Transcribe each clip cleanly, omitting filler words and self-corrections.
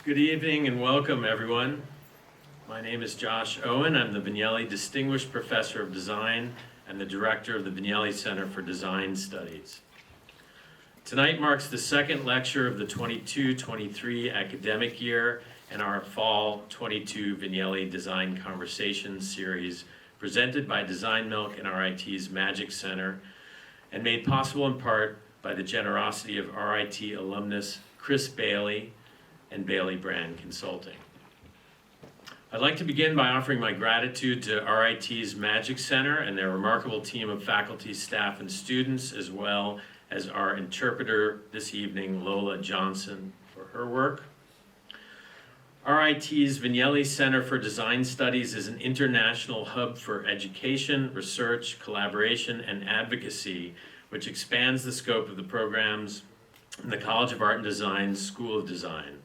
Good evening and welcome, everyone. My name is Josh Owen. I'm the Vignelli Distinguished Professor of Design and the Director of the Vignelli Center for Design Studies. Tonight marks the second lecture of the 22-23 academic year and our Fall 22 Vignelli Design Conversations series presented by Design Milk and RIT's Magic Center and made possible in part by the generosity of RIT alumnus Chris Bailey and Bailey Brand Consulting. I'd like to begin by offering my gratitude to RIT's Magic Center and their remarkable team of faculty, staff, and students, as well as our interpreter this evening, Lola Johnson, for her work. RIT's Vignelli Center for Design Studies is an international hub for education, research, collaboration, and advocacy, which expands the scope of the programs in the College of Art and Design's School of Design.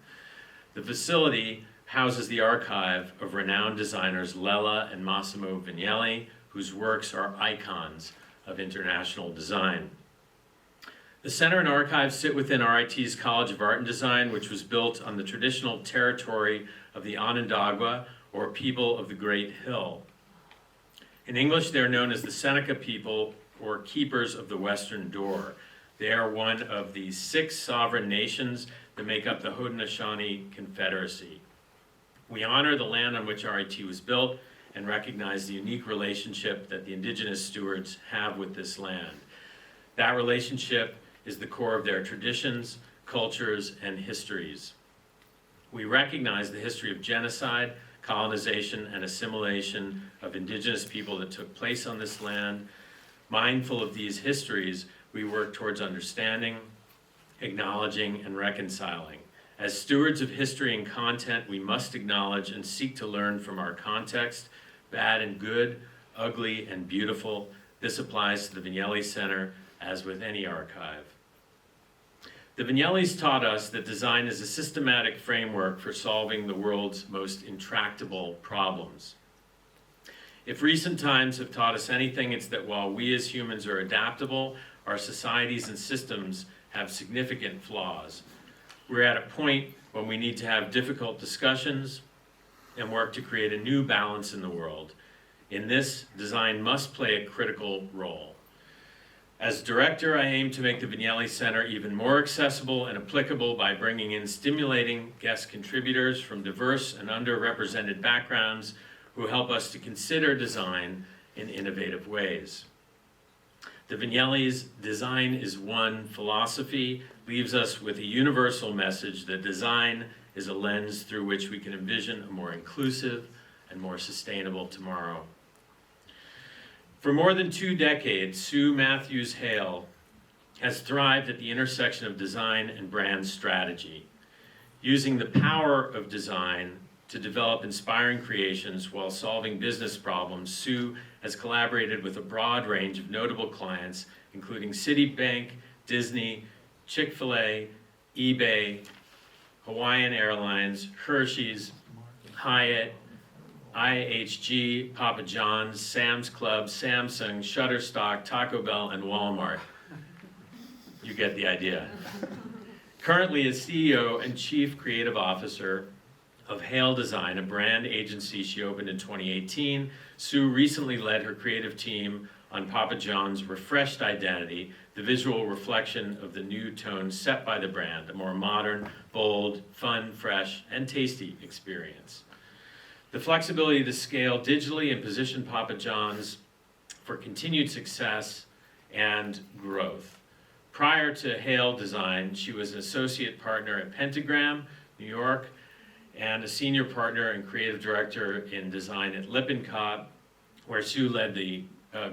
The facility houses the archive of renowned designers Lella and Massimo Vignelli, whose works are icons of international design. The center and archive sit within RIT's College of Art and Design, which was built on the traditional territory of the Onondaga, or people of the Great Hill. In English, they're known as the Seneca people, or Keepers of the Western Door. They are one of the 6 sovereign nations that make up the Haudenosaunee Confederacy. We honor the land on which RIT was built and recognize the unique relationship that the indigenous stewards have with this land. That relationship is the core of their traditions, cultures, and histories. We recognize the history of genocide, colonization, and assimilation of indigenous people that took place on this land. Mindful of these histories, we work towards understanding, acknowledging, and reconciling. As stewards of history and content, we must acknowledge and seek to learn from our context, bad and good, ugly and beautiful. This applies to the Vignelli Center as with any archive. The Vignellis taught us that design is a systematic framework for solving the world's most intractable problems. If recent times have taught us anything, it's that while we as humans are adaptable, our societies and systems have significant flaws. We're at a point when we need to have difficult discussions and work to create a new balance in the world. In this, design must play a critical role. As director, I aim to make the Vignelli Center even more accessible and applicable by bringing in stimulating guest contributors from diverse and underrepresented backgrounds who help us to consider design in innovative ways. The Vignelli's Design is One philosophy leaves us with a universal message that design is a lens through which we can envision a more inclusive and more sustainable tomorrow. For more than 2 decades, Sue Mathews Hale has thrived at the intersection of design and brand strategy, using the power of design to develop inspiring creations while solving business problems. Sue has collaborated with a broad range of notable clients, including Citibank, Disney, Chick-fil-A, eBay, Hawaiian Airlines, Hershey's, Hyatt, IHG, Papa John's, Sam's Club, Samsung, Shutterstock, Taco Bell, and Walmart. You get the idea. Currently as CEO and Chief Creative Officer of Hale Design, a brand agency she opened in 2018, Sue recently led her creative team on Papa John's refreshed identity, the visual reflection of the new tone set by the brand, a more modern, bold, fun, fresh, and tasty experience. The flexibility to scale digitally and position Papa John's for continued success and growth. Prior to Hale Design, she was an associate partner at Pentagram, New York, and a senior partner and creative director in design at Lippincott, where Sue led the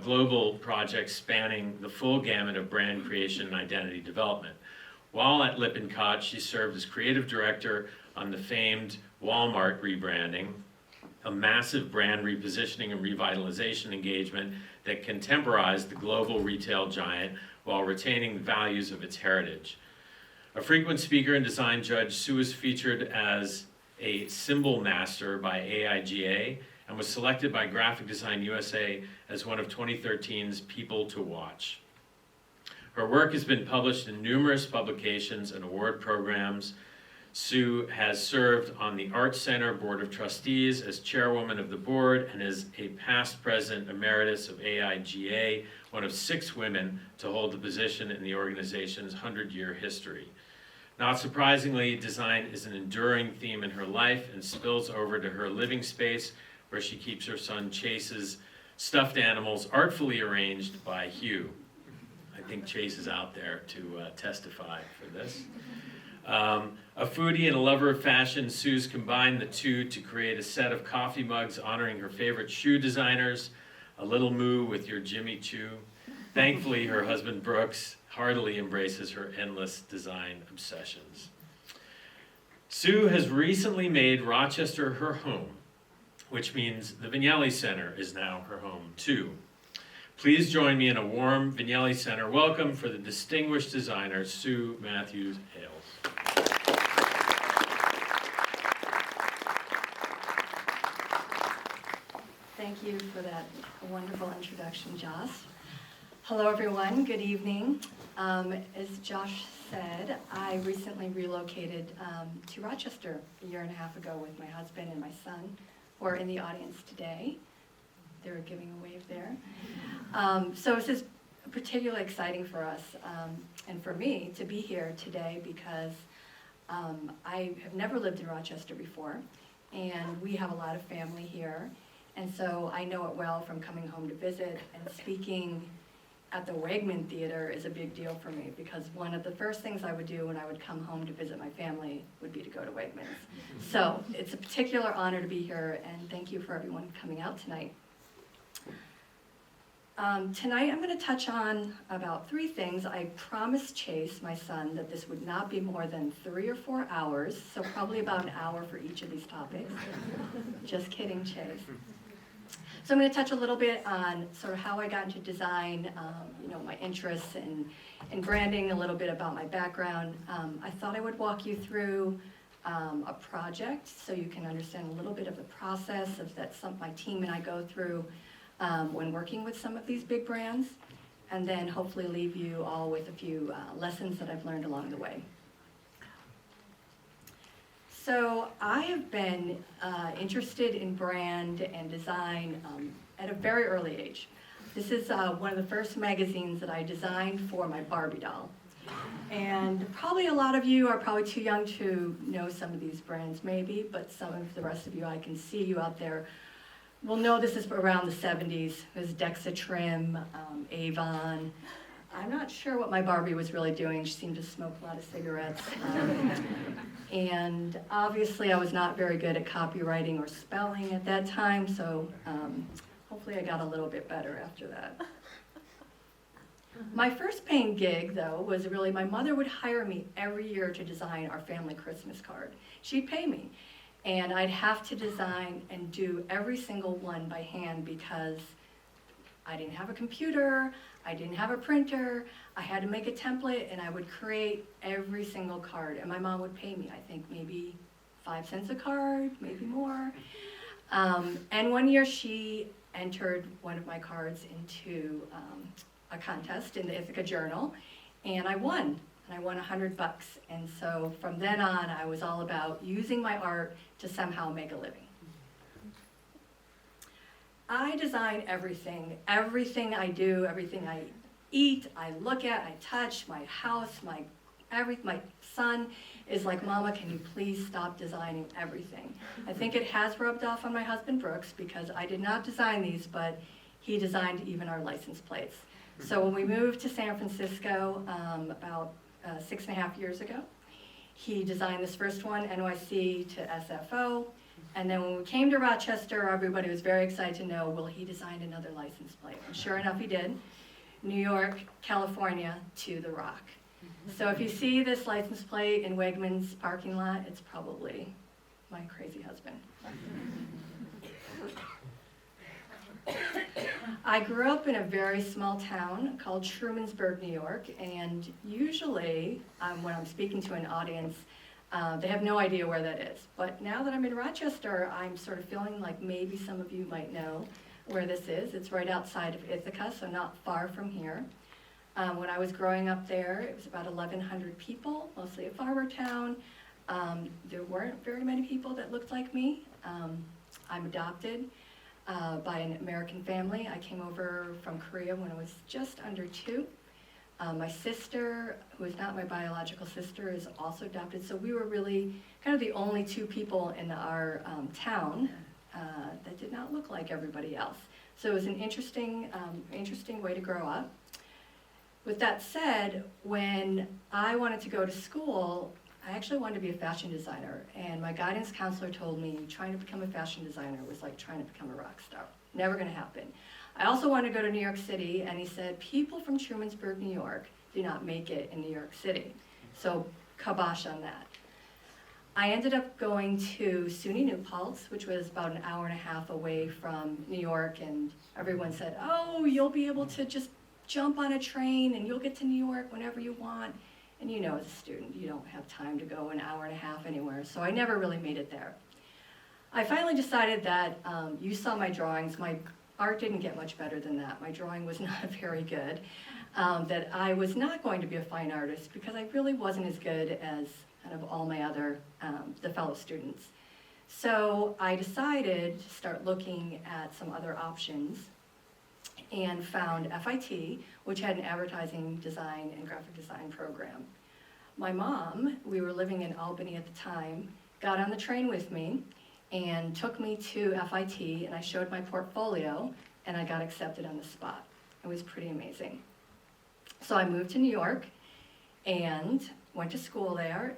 global project spanning the full gamut of brand creation and identity development. While at Lippincott, she served as creative director on the famed Walmart rebranding, a massive brand repositioning and revitalization engagement that contemporized the global retail giant while retaining the values of its heritage. A frequent speaker and design judge, Sue was featured as a symbol master by AIGA and was selected by Graphic Design USA as one of 2013's People to Watch. Her work has been published in numerous publications and award programs. Sue has served on the Art Center Board of Trustees as chairwoman of the board and is a past president emeritus of AIGA, one of 6 women to hold the position in the organization's 100-year history. Not surprisingly, design is an enduring theme in her life and spills over to her living space, where she keeps her son Chase's stuffed animals artfully arranged by Hugh. I think Chase is out there to testify for this. A foodie and a lover of fashion, Sue's combined the two to create a set of coffee mugs honoring her favorite shoe designers, a little moo with your Jimmy Choo. Thankfully, her husband Brooks heartily embraces her endless design obsessions. Sue has recently made Rochester her home, which means the Vignelli Center is now her home too. Please join me in a warm Vignelli Center welcome for the distinguished designer, Sue Mathews Hale. Thank you for that wonderful introduction, Josh. Hello, everyone. Good evening. As Josh said, I recently relocated to Rochester a year and a half ago with my husband and my son, who are in the audience today. They were giving a wave there. So this is particularly exciting for us and for me to be here today because I have never lived in Rochester before, and we have a lot of family here. And so I know it well from coming home to visit, and speaking at the Wegman Theater is a big deal for me because one of the first things I would do when I would come home to visit my family would be to go to Wegmans. So it's a particular honor to be here, and thank you for everyone coming out tonight. Tonight I'm going to touch on about 3 things. I promised Chase, my son, that this would not be more than 3 or 4 hours, so probably about an hour for each of these topics. Just kidding, Chase. So I'm going to touch a little bit on sort of how I got into design, my interests and branding, a little bit about my background. I thought I would walk you through a project so you can understand a little bit of the process of that my team and I go through when working with some of these big brands, and then hopefully leave you all with a few lessons that I've learned along the way. So I have been interested in brand and design at a very early age. This is one of the first magazines that I designed for my Barbie doll. And probably a lot of you are probably too young to know some of these brands maybe, but some of the rest of you, I can see you out there, will know this is around the 70s. It was Dexa Trim, Avon. I'm not sure what my Barbie was really doing. She seemed to smoke a lot of cigarettes. And obviously I was not very good at copywriting or spelling at that time, so hopefully I got a little bit better after that. My first paying gig, though, was really my mother would hire me every year to design our family Christmas card. She'd pay me, and I'd have to design and do every single one by hand because I didn't have a computer, I didn't have a printer, I had to make a template, and I would create every single card, and my mom would pay me, I think maybe 5 cents a card, maybe more. And one year she entered one of my cards into a contest in the Ithaca Journal, and I won. And I won $100. And so from then on, I was all about using my art to somehow make a living. I design everything. Everything I do, everything I eat, I look at, I touch, my house, my son is like, Mama, can you please stop designing everything? I think it has rubbed off on my husband Brooks because I did not design these, but he designed even our license plates. So when we moved to San Francisco about 6.5 years ago, he designed this first one, NYC to SFO. And then when we came to Rochester, everybody was very excited to know, will he design another license plate? And sure enough, he did. New York, California to The Rock. So if you see this license plate in Wegmans parking lot, it's probably my crazy husband. I grew up in a very small town called Trumansburg, New York, and usually when I'm speaking to an audience, they have no idea where that is. But now that I'm in Rochester, I'm sort of feeling like maybe some of you might know where this is. It's right outside of Ithaca, so not far from here. When I was growing up there, it was about 1,100 people, mostly a farmer town. There weren't very many people that looked like me. I'm adopted by an American family. I came over from Korea when I was just under 2. My sister, who is not my biological sister, is also adopted. So we were really kind of the only 2 people in our town that did not look like everybody else. So it was an interesting way to grow up. With that said, when I wanted to go to school, I actually wanted to be a fashion designer, and my guidance counselor told me trying to become a fashion designer was like trying to become a rock star. Never gonna happen. I also wanted to go to New York City, and he said, people from Trumansburg, New York do not make it in New York City. So, kibosh on that. I ended up going to SUNY New Paltz, which was about an hour and a half away from New York, and everyone said, oh, you'll be able to just jump on a train and you'll get to New York whenever you want. And you know, as a student, you don't have time to go an hour and a half anywhere, so I never really made it there. I finally decided that, you saw my drawings, my art didn't get much better than that. My drawing was not very good. That I was not going to be a fine artist because I really wasn't as good as kind of all my other, the fellow students. So I decided to start looking at some other options and found FIT, which had an advertising design and graphic design program. My mom, we were living in Albany at the time, got on the train with me and took me to FIT, and I showed my portfolio, and I got accepted on the spot. It was pretty amazing. So I moved to New York and went to school there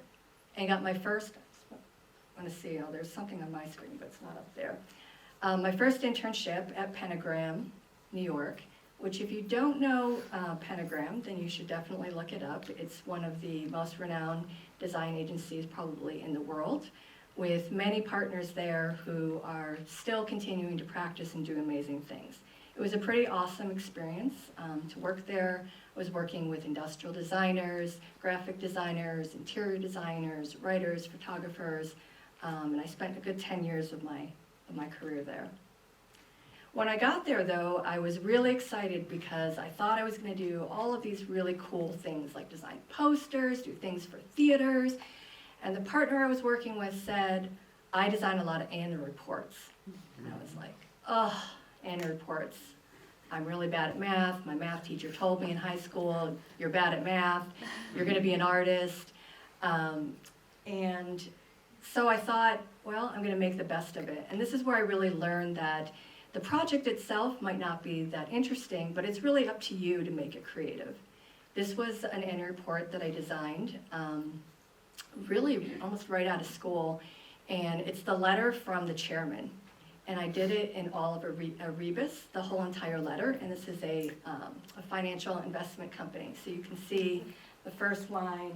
and got my first, I want to see, oh, there's something on my screen, but it's not up there. My first internship at Pentagram, New York, which if you don't know Pentagram, then you should definitely look it up. It's one of the most renowned design agencies probably in the world, with many partners there who are still continuing to practice and do amazing things. It was a pretty awesome experience to work there. I was working with industrial designers, graphic designers, interior designers, writers, photographers, and I spent a good 10 years of my career there. When I got there though, I was really excited because I thought I was going to do all of these really cool things like design posters, do things for theaters, and the partner I was working with said, I design a lot of annual reports. And I was like, oh, annual reports. I'm really bad at math. My math teacher told me in high school, you're bad at math, you're going to be an artist. And so I thought, well, I'm going to make the best of it. And this is where I really learned that the project itself might not be that interesting, but it's really up to you to make it creative. This was an annual report that I designed, really almost right out of school, and it's the letter from the chairman. And I did it in all of a rebus, the whole entire letter, and this is a financial investment company. So you can see the first line,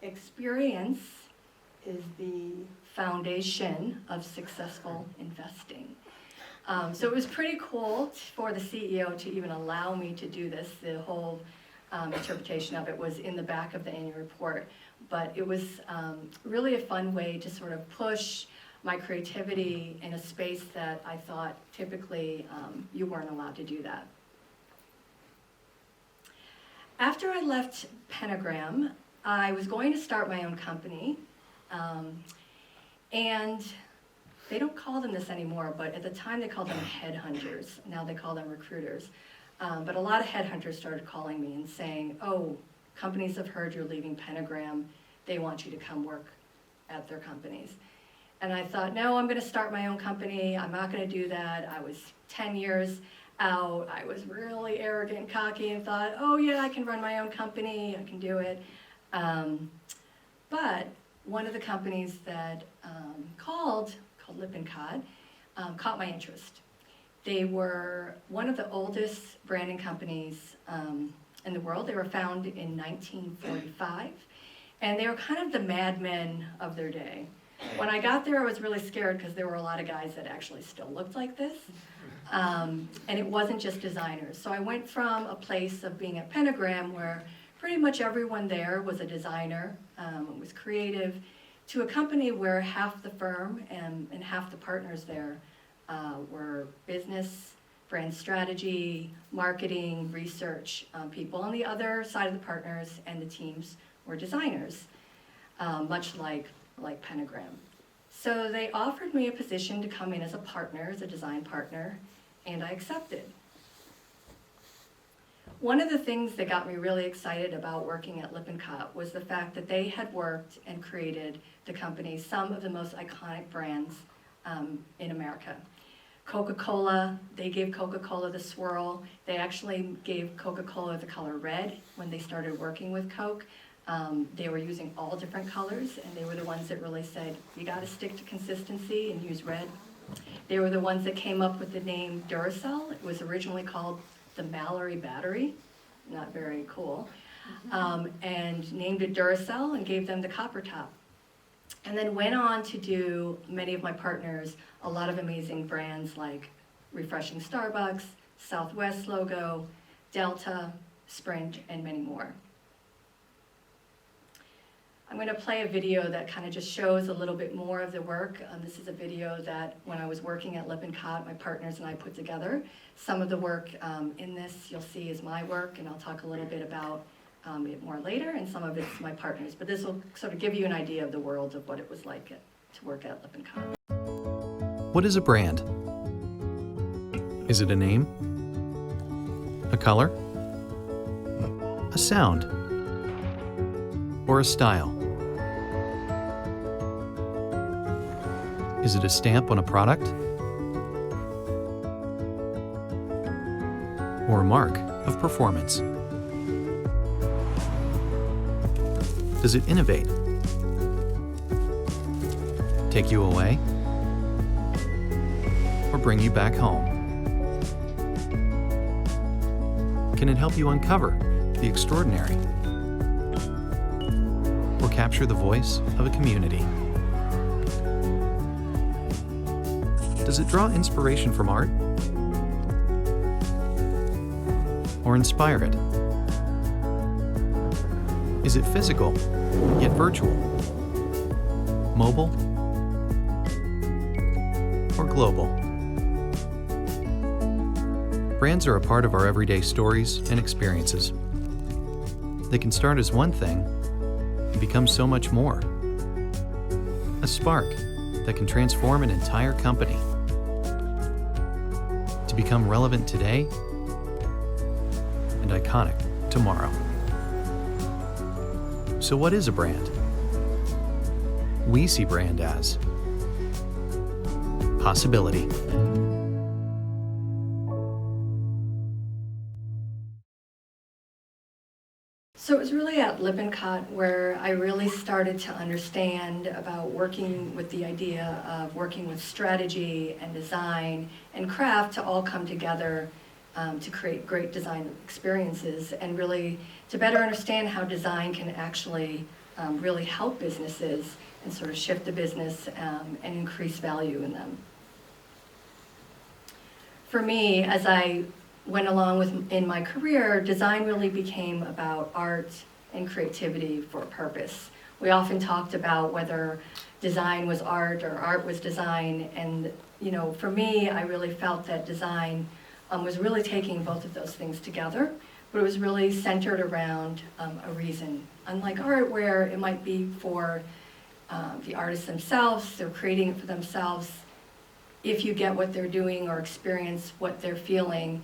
experience is the foundation of successful investing. So it was pretty cool for the CEO to even allow me to do this. The whole interpretation of it was in the back of the annual report. But it was really a fun way to sort of push my creativity in a space that I thought typically you weren't allowed to do that. After I left Pentagram, I was going to start my own company. And they don't call them this anymore, but at the time they called them headhunters. Now they call them recruiters. But a lot of headhunters started calling me and saying, oh, companies have heard you're leaving Pentagram. They want you to come work at their companies. And I thought, no, I'm going to start my own company. I'm not going to do that. I was 10 years out. I was really arrogant and cocky and thought, oh, yeah, I can run my own company. I can do it. But one of the companies that called Lippincott, caught my interest. They were one of the oldest branding companies in the world. They were founded in 1945, and they were kind of the madmen of their day. When I got there, I was really scared because there were a lot of guys that actually still looked like this, and it wasn't just designers. So I went from a place of being at Pentagram, where pretty much everyone there was a designer, was creative, to a company where half the firm and half the partners there were business, brand strategy, marketing, research people. On the other side of the partners and the teams were designers. much like Pentagram. So they offered me a position to come in as a partner, as a design partner, and I accepted. One of the things that got me really excited about working at Lippincott was the fact that they had worked and created the company some of the most iconic brands in America. Coca-Cola, they gave Coca-Cola the swirl. They actually gave Coca-Cola the color red when they started working with Coke. They were using all different colors, and they were the ones that really said, you gotta stick to consistency and use red. They were the ones that came up with the name Duracell. It was originally called the Mallory Battery, not very cool, and named it Duracell and gave them the copper top. And then went on to do, many of my partners, a lot of amazing brands like Refreshing Starbucks, Southwest logo, Delta, Sprint, and many more. I'm going to play a video that kind of just shows a little bit more of the work. This is a video that when I was working at Lippincott, my partners and I put together. Some of the work in this you'll see is my work, and I'll talk a little bit about it more later, and some of it's my partners. But this will sort of give you an idea of the world of what it was like to work at Lippincott. What is a brand? Is it a name? A color? A sound? Or a style? Is it a stamp on a product? Or a mark of performance? Does it innovate? Take you away? Or bring you back home? Can it help you uncover the extraordinary? Or capture the voice of a community? Does it draw inspiration from art? Or inspire it? Is it physical, yet virtual? Mobile? Or global? Brands are a part of our everyday stories and experiences. They can start as one thing and become so much more. A spark that can transform an entire company to become relevant today and iconic tomorrow. So what is a brand? We see brand as possibility. So it was really at Lippincott where I really started to understand about working with the idea of working with strategy and design and craft to all come together to create great design experiences, and really to better understand how design can actually really help businesses and sort of shift the business and increase value in them. For me, as I went along in my career, design really became about art and creativity for a purpose. We often talked about whether design was art or art was design, and for me, I really felt that design was really taking both of those things together, but it was really centered around a reason. Unlike art, where it might be for the artists themselves, they're creating it for themselves. If you get what they're doing or experience what they're feeling,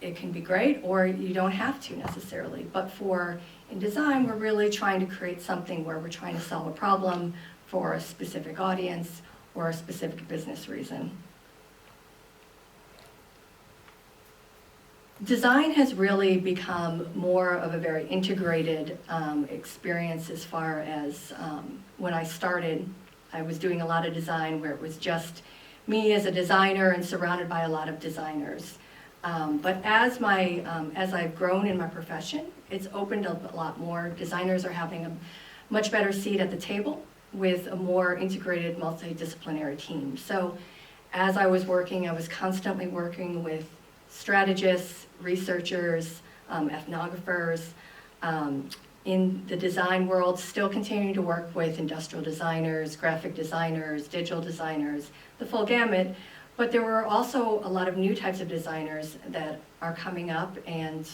it can be great, or you don't have to necessarily. But in design, we're really trying to create something where we're trying to solve a problem for a specific audience or a specific business reason. Design has really become more of a very integrated experience as far as when I started, I was doing a lot of design where it was just me as a designer and surrounded by a lot of designers. But as I've grown in my profession, it's opened up a lot more. Designers are having a much better seat at the table with a more integrated multidisciplinary team. So as I was working, I was constantly working with strategists, researchers, ethnographers, in the design world, still continuing to work with industrial designers, graphic designers, digital designers, the full gamut. But there were also a lot of new types of designers that are coming up and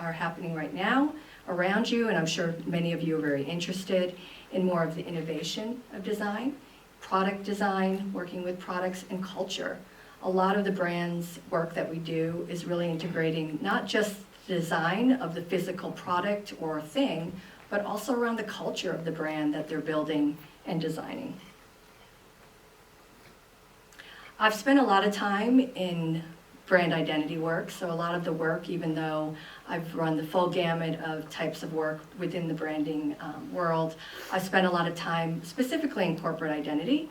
are happening right now around you, and I'm sure many of you are very interested in more of the innovation of design, product design, working with products, and culture. A lot of the brand's work that we do is really integrating not just the design of the physical product or thing, but also around the culture of the brand that they're building and designing. I've spent a lot of time in brand identity work, so a lot of the work, even though I've run the full gamut of types of work within the branding world, I spent a lot of time specifically in corporate identity.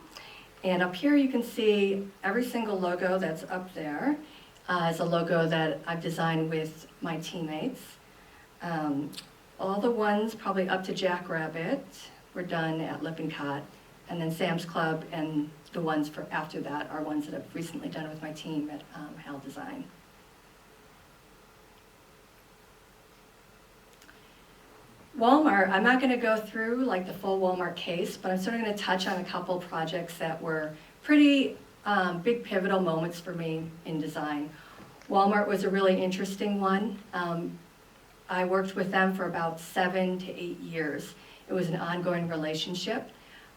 And up here you can see every single logo that's up there is a logo that I've designed with my teammates. All the ones probably up to Jackrabbit were done at Lippincott, and then Sam's Club and the ones for after that are ones that I've recently done with my team at Hale Design. Walmart, I'm not going to go through like the full Walmart case, but I'm sort of going to touch on a couple projects that were pretty big pivotal moments for me in design. Walmart was a really interesting one. I worked with them for about 7 to 8 years. It was an ongoing relationship.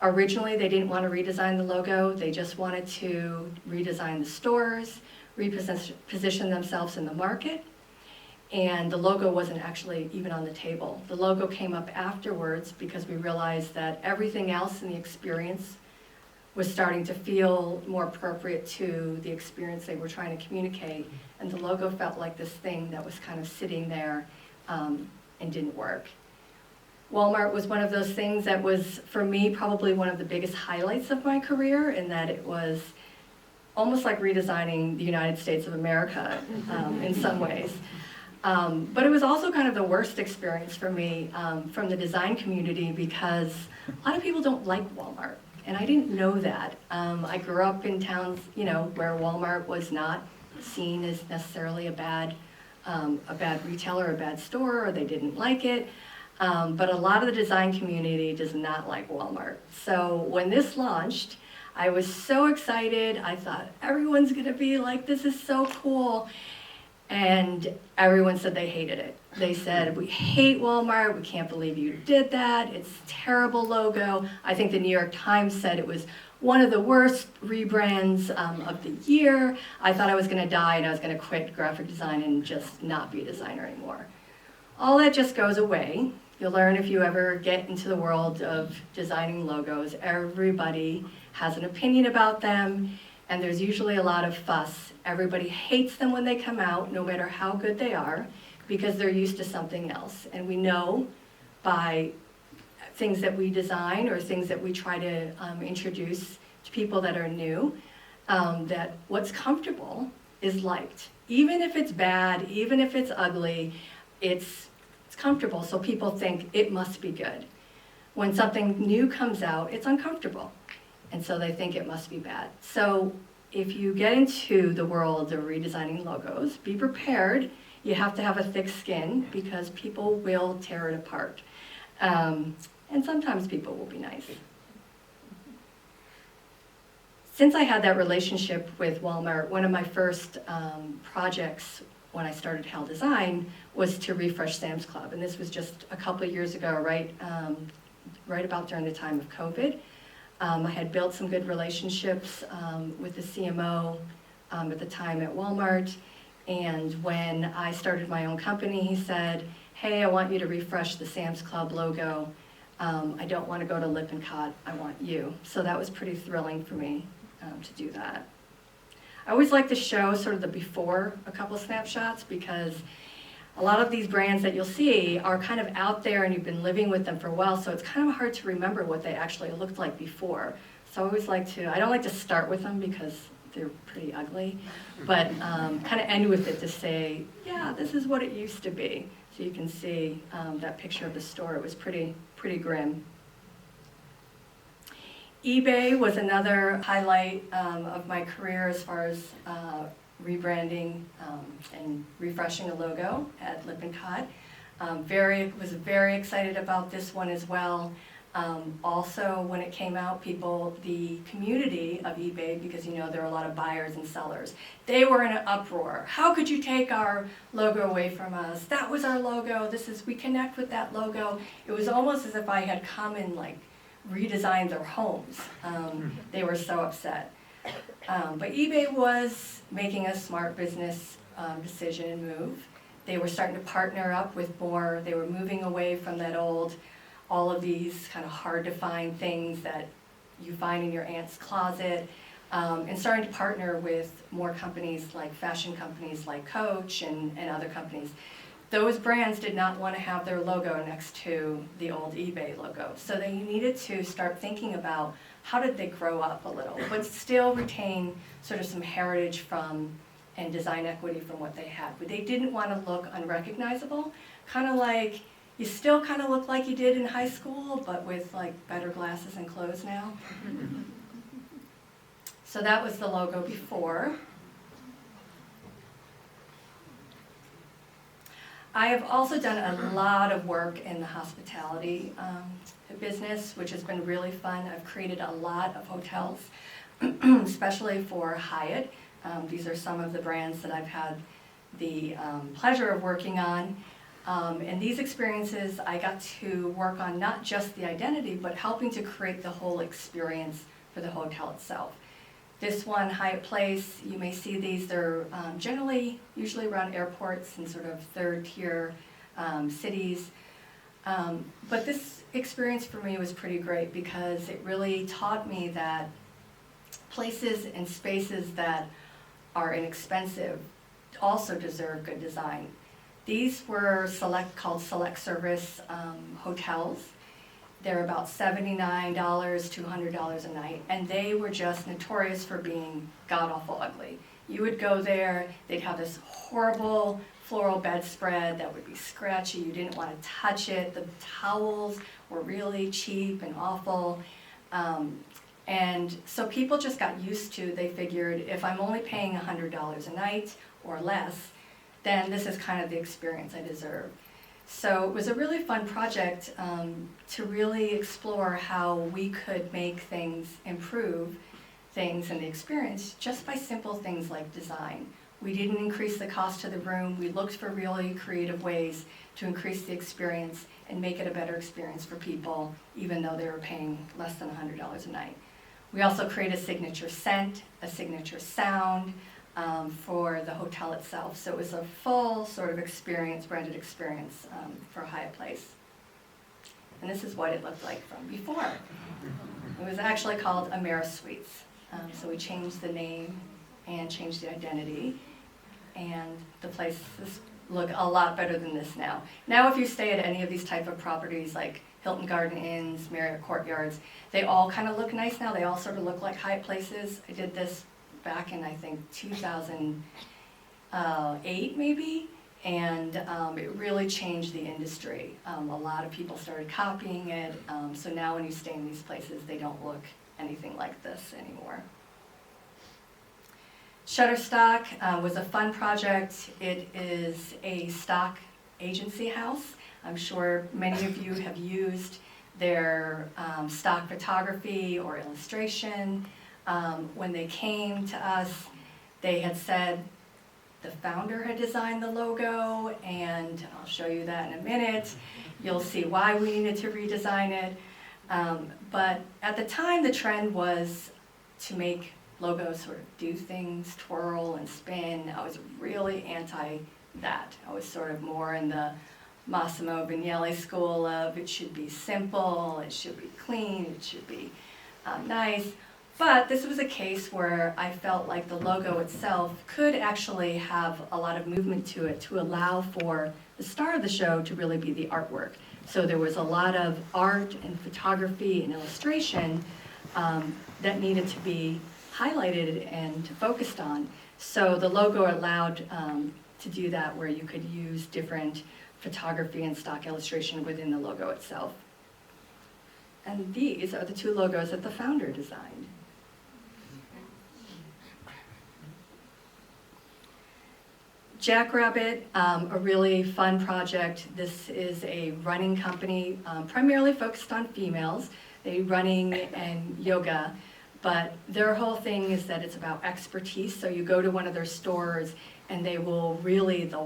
Originally, they didn't want to redesign the logo. They just wanted to redesign the stores, reposition themselves in the market, and the logo wasn't actually even on the table. The logo came up afterwards because we realized that everything else in the experience was starting to feel more appropriate to the experience they were trying to communicate, and the logo felt like this thing that was kind of sitting there and didn't work. Walmart was one of those things that was, for me, probably one of the biggest highlights of my career, in that it was almost like redesigning the United States of America in some ways. But it was also kind of the worst experience for me from the design community, because a lot of people don't like Walmart, and I didn't know that. I grew up in towns, where Walmart was not seen as necessarily a bad retailer, a bad store, or they didn't like it. But a lot of the design community does not like Walmart. So when this launched, I was so excited. I thought, everyone's gonna be like, this is so cool. And everyone said they hated it. They said, we hate Walmart, we can't believe you did that, it's a terrible logo. I think the New York Times said it was one of the worst rebrands of the year. I thought I was gonna die and I was gonna quit graphic design and just not be a designer anymore. All that just goes away. You'll learn if you ever get into the world of designing logos. Everybody has an opinion about them, and there's usually a lot of fuss. Everybody hates them when they come out, no matter how good they are, because they're used to something else. And we know by things that we design or things that we try to introduce to people that are new, that what's comfortable is liked. Even if it's bad, even if it's ugly, it's comfortable, so people think it must be good. When something new comes out, it's uncomfortable, and so they think it must be bad. So if you get into the world of redesigning logos, be prepared. You have to have a thick skin, because people will tear it apart. And sometimes people will be nice. Since I had that relationship with Walmart, one of my first projects when I started Hale Design was to refresh Sam's Club. And this was just a couple of years ago, right about during the time of COVID. I had built some good relationships with the CMO at the time at Walmart. And when I started my own company, he said, hey, I want you to refresh the Sam's Club logo. I don't want to go to Lippincott, I want you. So that was pretty thrilling for me to do that. I always like to show sort of the before, a couple snapshots, because a lot of these brands that you'll see are kind of out there and you've been living with them for a while, so it's kind of hard to remember what they actually looked like before. So I always like to, I don't like to start with them because they're pretty ugly, but kind of end with it to say, yeah, this is what it used to be. So you can see that picture of the store. It was pretty grim. eBay was another highlight of my career as far as rebranding and refreshing a logo at Lippincott. Was very excited about this one as well. Also, when it came out, the community of eBay, because you know there are a lot of buyers and sellers, they were in an uproar. How could you take our logo away from us? That was our logo. We connect with that logo. It was almost as if I had come and like redesigned their homes. They were so upset. But eBay was making a smart business decision and move. They were starting to partner up with more. They were moving away from all of these kind of hard to find things that you find in your aunt's closet, and starting to partner with more companies like fashion companies like Coach and other companies. Those brands did not want to have their logo next to the old eBay logo. So they needed to start thinking about how did they grow up a little, but still retain sort of some heritage from and design equity from what they had. But they didn't want to look unrecognizable, kind of like you still kind of look like you did in high school, but with like better glasses and clothes now. So that was the logo before. I have also done a lot of work in the hospitality business, which has been really fun. I've created a lot of hotels, especially for Hyatt. These are some of the brands that I've had the pleasure of working on. And these experiences, I got to work on not just the identity, but helping to create the whole experience for the hotel itself. This one, Hyatt Place, you may see these. They're usually around airports and sort of third-tier cities. But this experience for me was pretty great because it really taught me that places and spaces that are inexpensive also deserve good design. These were called select service hotels. They're about $79 to $100 a night, and they were just notorious for being god-awful ugly. You would go there, they'd have this horrible floral bedspread that would be scratchy, you didn't want to touch it, the towels were really cheap and awful. And so people just got used to, they figured if I'm only paying $100 a night or less, then this is kind of the experience I deserve. So it was a really fun project to really explore how we could make things, improve things in the experience just by simple things like design. We didn't increase the cost of the room. We looked for really creative ways to increase the experience and make it a better experience for people, even though they were paying less than $100 a night. We also created a signature scent, a signature sound, for the hotel itself. So it was a full sort of experience, branded experience for Hyatt Place. And this is what it looked like from before. It was actually called AmeriSuites. So we changed the name and changed the identity. And the places look a lot better than this now. Now if you stay at any of these type of properties like Hilton Garden Inns, Marriott Courtyards, they all kind of look nice now. They all sort of look like Hyatt Places. I did this back in, I think, 2008 maybe, and it really changed the industry. A lot of people started copying it, so now when you stay in these places, they don't look anything like this anymore. Shutterstock was a fun project. It is a stock agency house. I'm sure many of you have used their stock photography or illustration. When they came to us, they had said the founder had designed the logo, and I'll show you that in a minute. You'll see why we needed to redesign it. But at the time, the trend was to make logos sort of do things, twirl and spin. I was really anti that. I was sort of more in the Massimo Vignelli school of it should be simple, it should be clean, it should be nice. But this was a case where I felt like the logo itself could actually have a lot of movement to it to allow for the star of the show to really be the artwork. So there was a lot of art and photography and illustration that needed to be highlighted and focused on. So the logo allowed to do that, where you could use different photography and stock illustration within the logo itself. And these are the two logos that the founder designed. Jackrabbit, a really fun project. This is a running company, primarily focused on females. They running and yoga, but their whole thing is that it's about expertise. So you go to one of their stores and they'll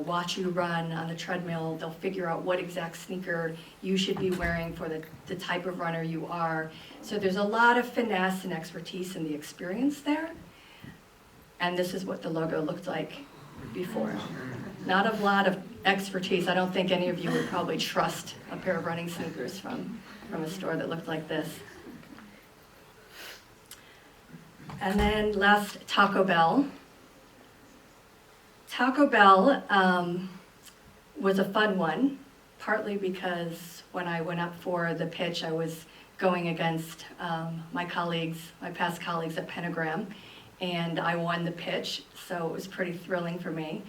watch you run on the treadmill. They'll figure out what exact sneaker you should be wearing for the type of runner you are. So there's a lot of finesse and expertise in the experience there. And this is what the logo looked like before. Not a lot of expertise. I don't think any of you would probably trust a pair of running sneakers from a store that looked like this. And then last, Taco Bell. Taco Bell was a fun one, partly because when I went up for the pitch, I was going against my past colleagues at Pentagram, and I won the pitch, so it was pretty thrilling for me.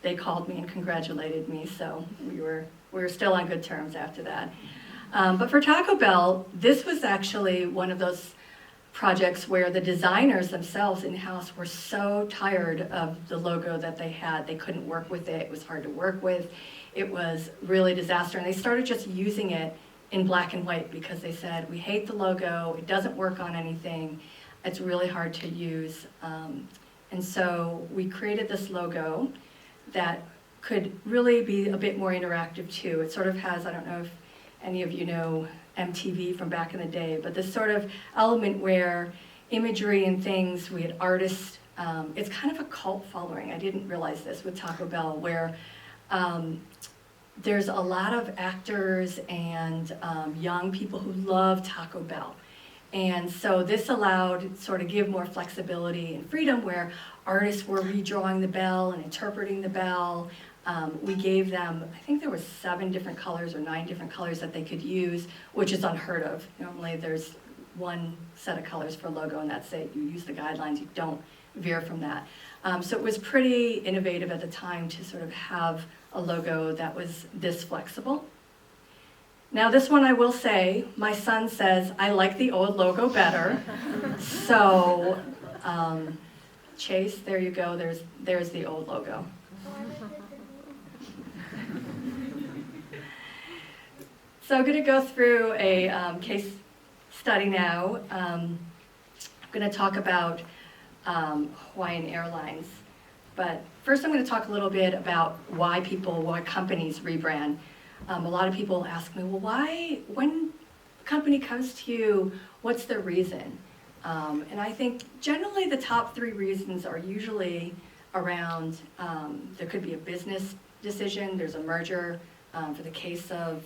They called me and congratulated me, so we were still on good terms after that. But for Taco Bell, this was actually one of those projects where the designers themselves in-house were so tired of the logo that they had. They couldn't work with it. It was hard to work with. It was really a disaster. And they started just using it in black and white because they said, we hate the logo. It doesn't work on anything. It's really hard to use. And so we created this logo that could really be a bit more interactive too. It sort of has, I don't know if any of you know MTV from back in the day, but this sort of element where imagery and things, we had artists, it's kind of a cult following. I didn't realize this with Taco Bell, where there's a lot of actors and young people who love Taco Bell. And so this allowed sort of give more flexibility and freedom where artists were redrawing the bell and interpreting the bell. We gave them, I think there was 7 different colors or 9 different colors that they could use, which is unheard of. Normally there's one set of colors for a logo and that's it. You use the guidelines, you don't veer from that. So it was pretty innovative at the time to sort of have a logo that was this flexible. Now this one I will say, my son says, I like the old logo better. So Chase, there you go, there's the old logo. So I'm going to go through a case study now. I'm going to talk about Hawaiian Airlines. But first I'm going to talk a little bit about why companies rebrand. A lot of people ask me, well, why, when a company comes to you, what's the reason? And I think generally the top 3 reasons are usually around, there could be a business decision, there's a merger. For the case of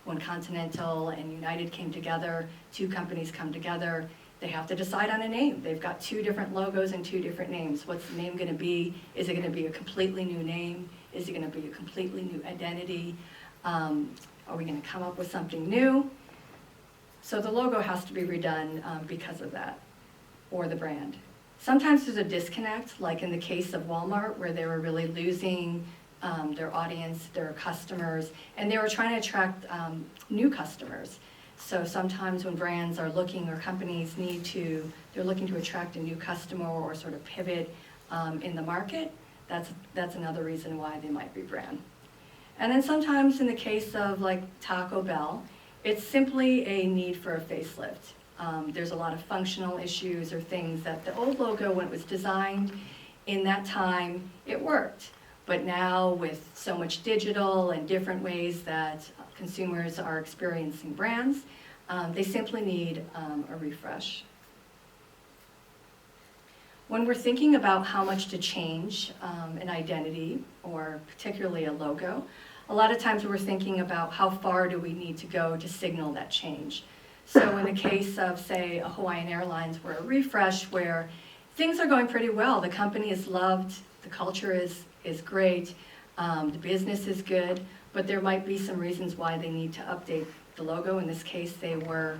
when Continental and United came together, 2 companies come together, they have to decide on a name. They've got 2 different logos and 2 different names. What's the name going to be? Is it going to be a completely new name? Is it going to be a completely new identity? Are we going to come up with something new? So the logo has to be redone because of that, or the brand. Sometimes there's a disconnect, like in the case of Walmart, where they were really losing their audience, their customers, and they were trying to attract new customers. So sometimes when brands are looking, or companies they're looking to attract a new customer or sort of pivot in the market, that's another reason why they might rebrand. And then sometimes in the case of like Taco Bell, it's simply a need for a facelift. There's a lot of functional issues or things that the old logo, when it was designed in that time, it worked. But now with so much digital and different ways that consumers are experiencing brands, they simply need a refresh. When we're thinking about how much to change an identity, or particularly a logo, a lot of times we're thinking about how far do we need to go to signal that change. So in the case of, say, a Hawaiian Airlines, where a refresh, where things are going pretty well, the company is loved, the culture is great, the business is good, but there might be some reasons why they need to update the logo. In this case, they were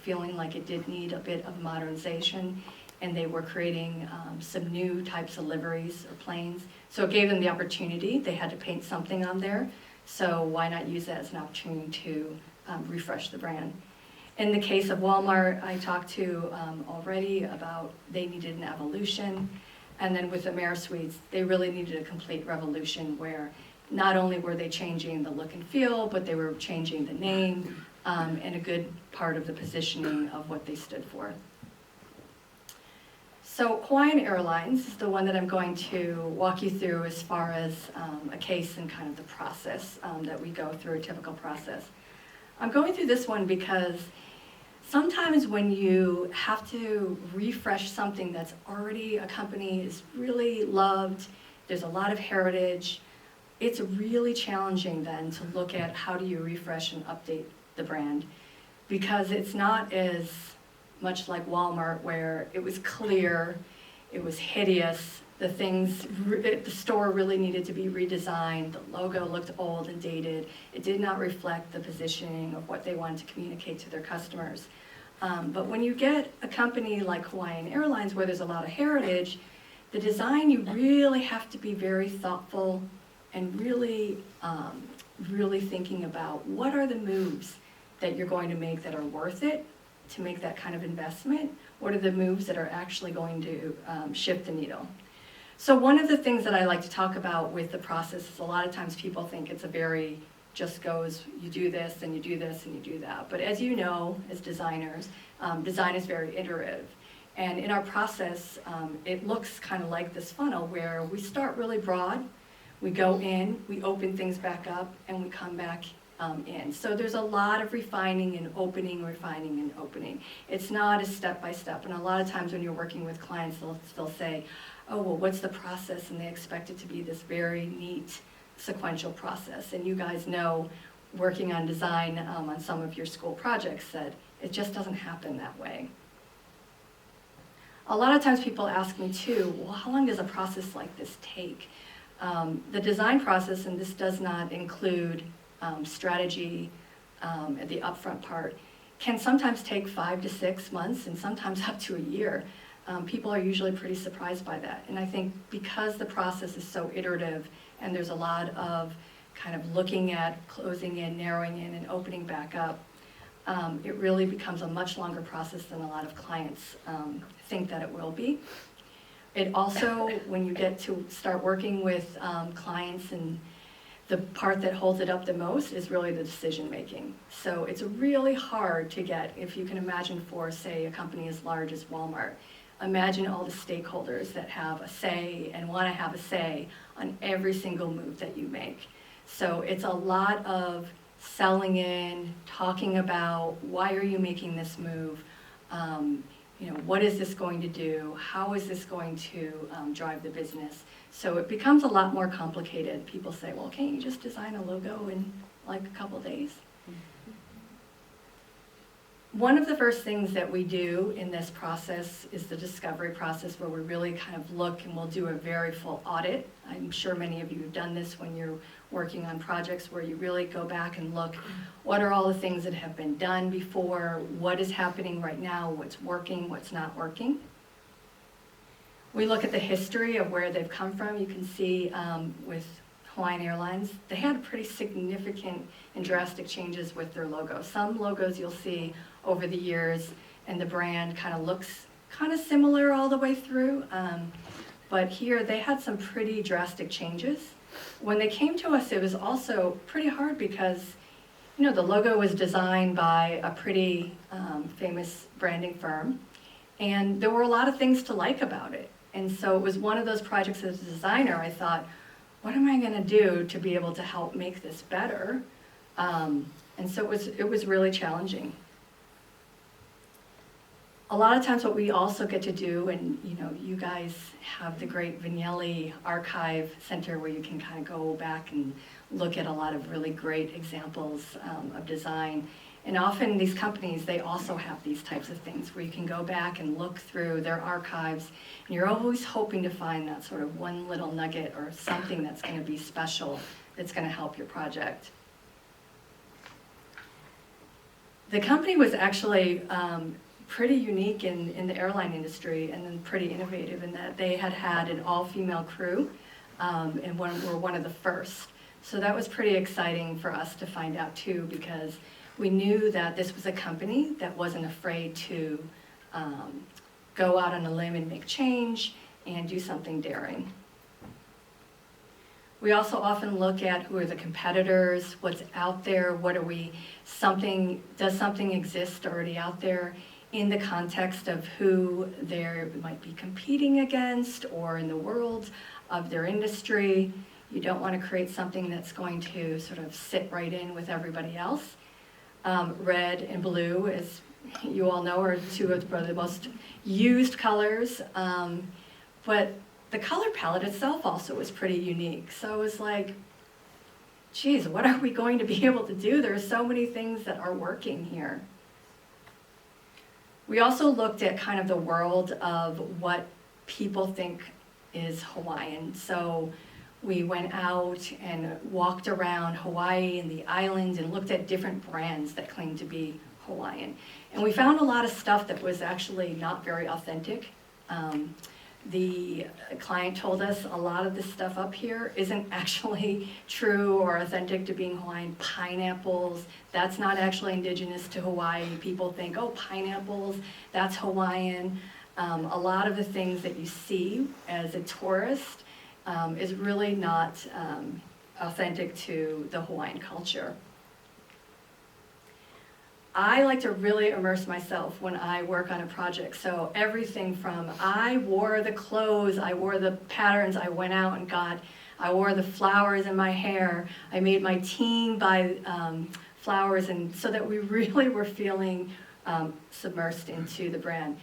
feeling like it did need a bit of modernization, and they were creating some new types of liveries or planes. So it gave them the opportunity. They had to paint something on there, so why not use that as an opportunity to refresh the brand. In the case of Walmart, I talked to already about they needed an evolution. And then with AmeriSuites, they really needed a complete revolution where not only were they changing the look and feel, but they were changing the name and a good part of the positioning of what they stood for. So Hawaiian Airlines is the one that I'm going to walk you through as far as a case and kind of the process that we go through, a typical process. I'm going through this one because sometimes when you have to refresh something that's already a company is really loved, there's a lot of heritage, it's really challenging then to look at how do you refresh and update the brand, because it's not as much like Walmart where it was clear, it was hideous, the store really needed to be redesigned, the logo looked old and dated, it did not reflect the positioning of what they wanted to communicate to their customers. But when you get a company like Hawaiian Airlines where there's a lot of heritage, the design, you really have to be very thoughtful and really, really thinking about what are the moves that you're going to make that are worth it to make that kind of investment. What are the moves that are actually going to shift the needle? So one of the things that I like to talk about with the process is a lot of times people think it's a very just goes, you do this and you do this and you do that. But as you know, as designers, design is very iterative. And in our process, it looks kind of like this funnel where we start really broad, we go in, we open things back up, and we come back in. So there's a lot of refining and opening, refining and opening. It's not a step-by-step. And a lot of times when you're working with clients, they'll say, oh, well, what's the process? And they expect it to be this very neat sequential process. And you guys know, working on design on some of your school projects, that it just doesn't happen that way. A lot of times people ask me too, well, how long does a process like this take? The design process, and this does not include strategy at the upfront part, can sometimes take 5 to 6 months and sometimes up to a year. People are usually pretty surprised by that. And I think because the process is so iterative and there's a lot of kind of looking at, closing in, narrowing in, and opening back up, it really becomes a much longer process than a lot of clients think that it will be. It also, when you get to start working with clients, and the part that holds it up the most is really the decision making. So it's really hard to get, if you can imagine for, say, a company as large as Walmart, imagine all the stakeholders that have a say and want to have a say on every single move that you make. So it's a lot of selling in, talking about why are you making this move, what is this going to do, how is this going to drive the business. So it becomes a lot more complicated. People say, well, can't you just design a logo in like a couple days? One of the first things that we do in this process is the discovery process, where we really kind of look and we'll do a very full audit. I'm sure many of you have done this when you're working on projects where you really go back and look, what are all the things that have been done before, what is happening right now, what's working, what's not working. We look at the history of where they've come from. You can see with Hawaiian Airlines, they had pretty significant and drastic changes with their logo. Some logos you'll see over the years, and the brand kind of looks kind of similar all the way through. But here they had some pretty drastic changes. When they came to us, it was also pretty hard because, the logo was designed by a pretty famous branding firm, and there were a lot of things to like about it. And so it was one of those projects as a designer, I thought, what am I going to do to be able to help make this better? And so it was really challenging. A lot of times what we also get to do, and you guys have the great Vignelli Archive Center where you can kind of go back and look at a lot of really great examples of design. And often these companies, they also have these types of things where you can go back and look through their archives, and you're always hoping to find that sort of one little nugget or something that's going to be special, that's going to help your project. The company was actually pretty unique in the airline industry, and then pretty innovative in that they had an all-female crew, and were one of the first. So that was pretty exciting for us to find out too, because we knew that this was a company that wasn't afraid to go out on a limb and make change, and do something daring. We also often look at who are the competitors, what's out there, does something exist already out there in the context of who they might be competing against or in the world of their industry. You don't want to create something that's going to sort of sit right in with everybody else. Red and blue, as you all know, are two of the most used colors, but the color palette itself also was pretty unique. So it was like, geez, what are we going to be able to do? There are so many things that are working here. We also looked at kind of the world of what people think is Hawaiian. So we went out and walked around Hawaii and the islands and looked at different brands that claim to be Hawaiian. And we found a lot of stuff that was actually not very authentic. The client told us a lot of this stuff up here isn't actually true or authentic to being Hawaiian. Pineapples, that's not actually indigenous to Hawaii. People think, oh, pineapples, that's Hawaiian. A lot of the things that you see as a tourist is really not authentic to the Hawaiian culture. I like to really immerse myself when I work on a project. So everything from I wore the clothes, I wore the patterns I went out and got, I wore the flowers in my hair, I made my team buy flowers, and so that we really were feeling submersed into the brand.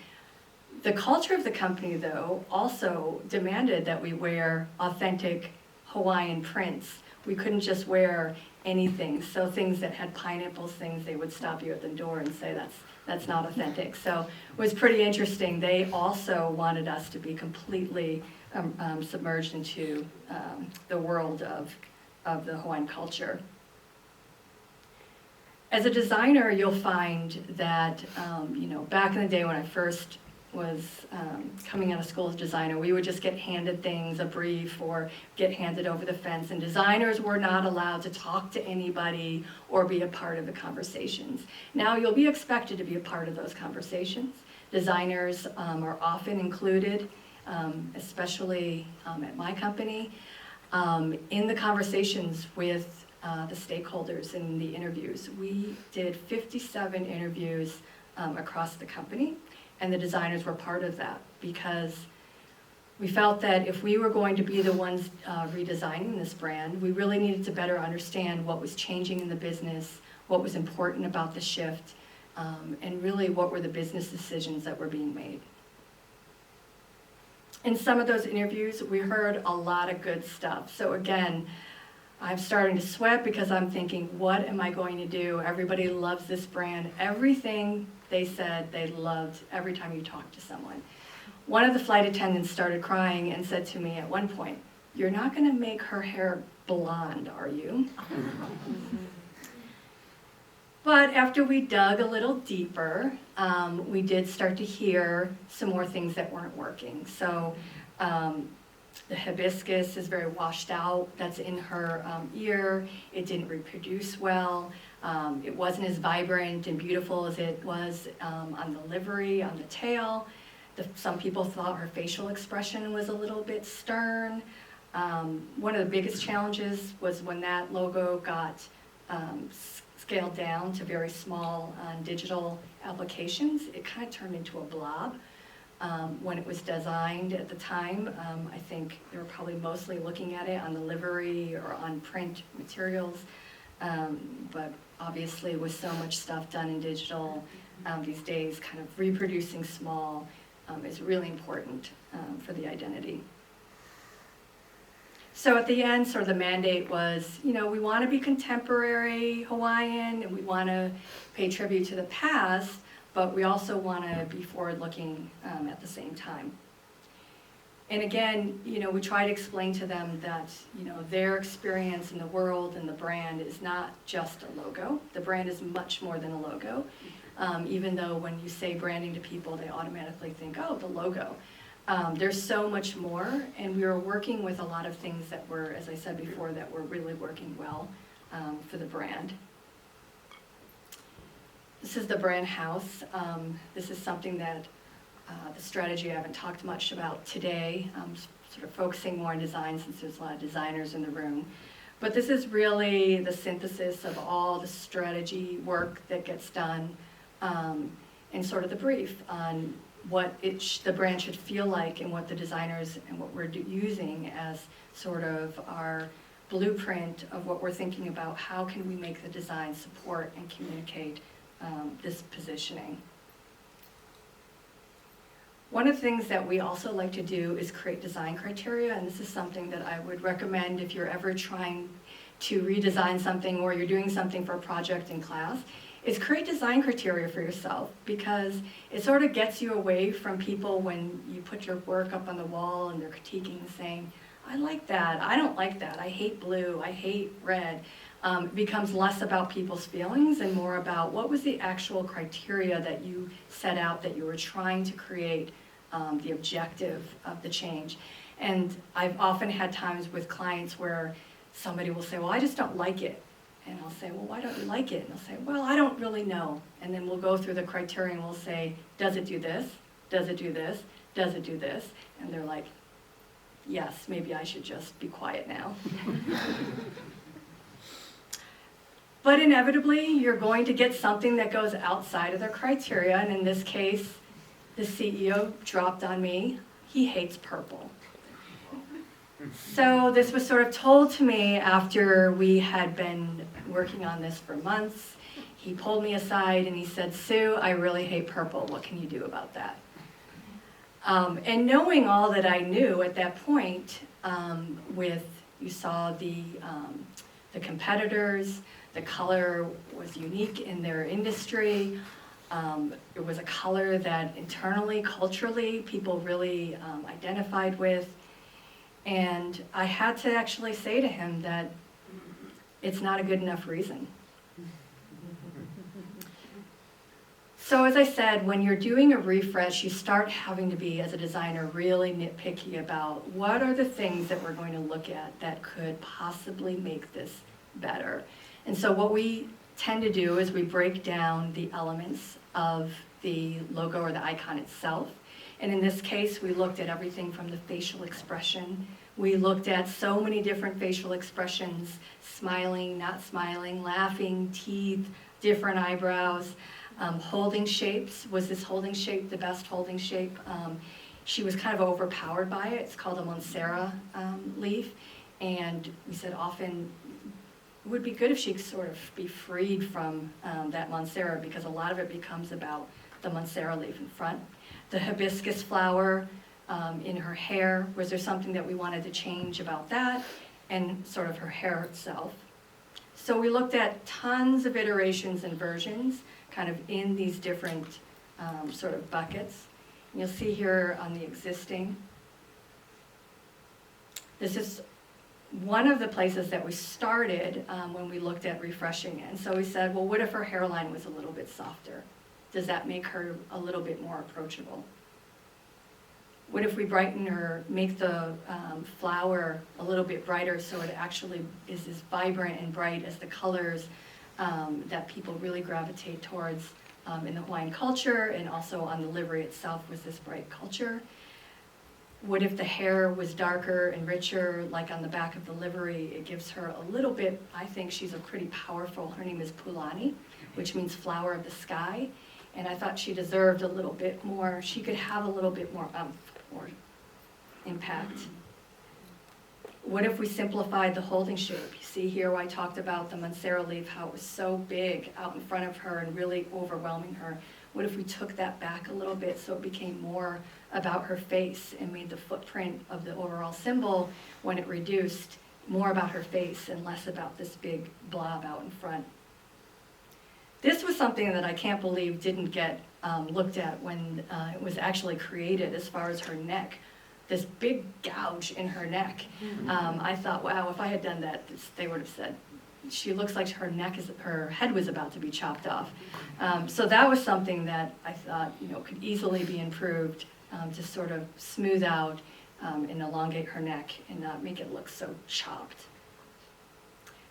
The culture of the company, though, also demanded that we wear authentic Hawaiian prints. We couldn't just wear anything. So things that had pineapples, things, they would stop you at the door and say that's not authentic. So it was pretty interesting. They also wanted us to be completely submerged into the world of the Hawaiian culture. As a designer, you'll find that back in the day when I first was coming out of school as a designer, we would just get handed things, a brief, or get handed over the fence, and designers were not allowed to talk to anybody or be a part of the conversations. Now you'll be expected to be a part of those conversations. Designers are often included, especially at my company, in the conversations with the stakeholders in the interviews. We did 57 interviews across the company, and the designers were part of that because we felt that if we were going to be the ones redesigning this brand, we really needed to better understand what was changing in the business, what was important about the shift, and really what were the business decisions that were being made. In some of those interviews, we heard a lot of good stuff. So again, I'm starting to sweat because I'm thinking, what am I going to do? Everybody loves this brand. Everything they said they loved every time you talk to someone. One of the flight attendants started crying and said to me at one point, "You're not going to make her hair blonde, are you?" But after we dug a little deeper, we did start to hear some more things that weren't working. So the hibiscus is very washed out. That's in her ear. It didn't reproduce well. It wasn't as vibrant and beautiful as it was on the livery, on the tail. Some people thought her facial expression was a little bit stern. One of the biggest challenges was when that logo got scaled down to very small digital applications. It kind of turned into a blob. When it was designed at the time, I think they were probably mostly looking at it on the livery or on print materials, but obviously with so much stuff done in digital these days, kind of reproducing small is really important for the identity. So at the end, sort of the mandate was, we want to be contemporary Hawaiian, and we want to pay tribute to the past, but we also want to be forward-looking at the same time. And again, we try to explain to them that, their experience in the world and the brand is not just a logo. The brand is much more than a logo. Even though when you say branding to people, they automatically think, oh, the logo. There's so much more, and we were working with a lot of things that were, as I said before, that were really working well for the brand. This is the brand house. This is something that the strategy I haven't talked much about today. Sort of focusing more on design since there's a lot of designers in the room. But this is really the synthesis of all the strategy work that gets done, and sort of the brief on what the brand should feel like and what the designers and what we're using as sort of our blueprint of what we're thinking about. How can we make the design support and communicate this positioning? One of the things that we also like to do is create design criteria, and this is something that I would recommend if you're ever trying to redesign something or you're doing something for a project in class, is create design criteria for yourself, because it sort of gets you away from people when you put your work up on the wall and they're critiquing and saying, I like that, I don't like that, I hate blue, I hate red. It becomes less about people's feelings and more about what was the actual criteria that you set out, that you were trying to create the objective of the change. And I've often had times with clients where somebody will say, well, I just don't like it. And I'll say, well, why don't you like it? And they'll say, well, I don't really know. And then we'll go through the criteria and we'll say, does it do this? Does it do this? Does it do this? And they're like, yes, maybe I should just be quiet now. But inevitably, you're going to get something that goes outside of their criteria. And in this case, the CEO dropped on me, he hates purple. So this was sort of told to me after we had been working on this for months. He pulled me aside and he said, Sue, I really hate purple. What can you do about that? And knowing all that I knew at that point, you saw the competitors, the color was unique in their industry. It was a color that internally, culturally, people really identified with. And I had to actually say to him that it's not a good enough reason. So as I said, when you're doing a refresh, you start having to be, as a designer, really nitpicky about what are the things that we're going to look at that could possibly make this better. And so what we tend to do is we break down the elements of the logo or the icon itself. And in this case, we looked at everything from the facial expression. We looked at so many different facial expressions, smiling, not smiling, laughing, teeth, different eyebrows, holding shapes. Was this holding shape the best holding shape? She was kind of overpowered by it. It's called a Montserrat leaf. And we said often it would be good if she could sort of be freed from that Montserrat, because a lot of it becomes about the Montserrat leaf in front. The hibiscus flower in her hair, was there something that we wanted to change about that? And sort of her hair itself. So we looked at tons of iterations and versions kind of in these different sort of buckets. And you'll see here on the existing. This is one of the places that we started when we looked at refreshing it. And so we said, well, what if her hairline was a little bit softer? Does that make her a little bit more approachable? What if we brighten or make the flower a little bit brighter so it actually is as vibrant and bright as the colors that people really gravitate towards in the Hawaiian culture, and also on the livery itself was this bright culture? What if the hair was darker and richer, like on the back of the livery? It gives her a little bit, I think she's a pretty powerful, her name is Pulani, which means flower of the sky. And I thought she deserved a little bit more, she could have a little bit more or impact. What if we simplified the holding shape? You see here where I talked about the Montserrat leaf, how it was so big out in front of her and really overwhelming her. What if we took that back a little bit so it became more about her face and made the footprint of the overall symbol, when it reduced, more about her face and less about this big blob out in front? This was something that I can't believe didn't get looked at when it was actually created, as far as her neck. This big gouge in her neck. I thought, wow, if I had done that, they would have said, she looks like her head was about to be chopped off. So that was something that I thought, could easily be improved to sort of smooth out and elongate her neck and not make it look so chopped.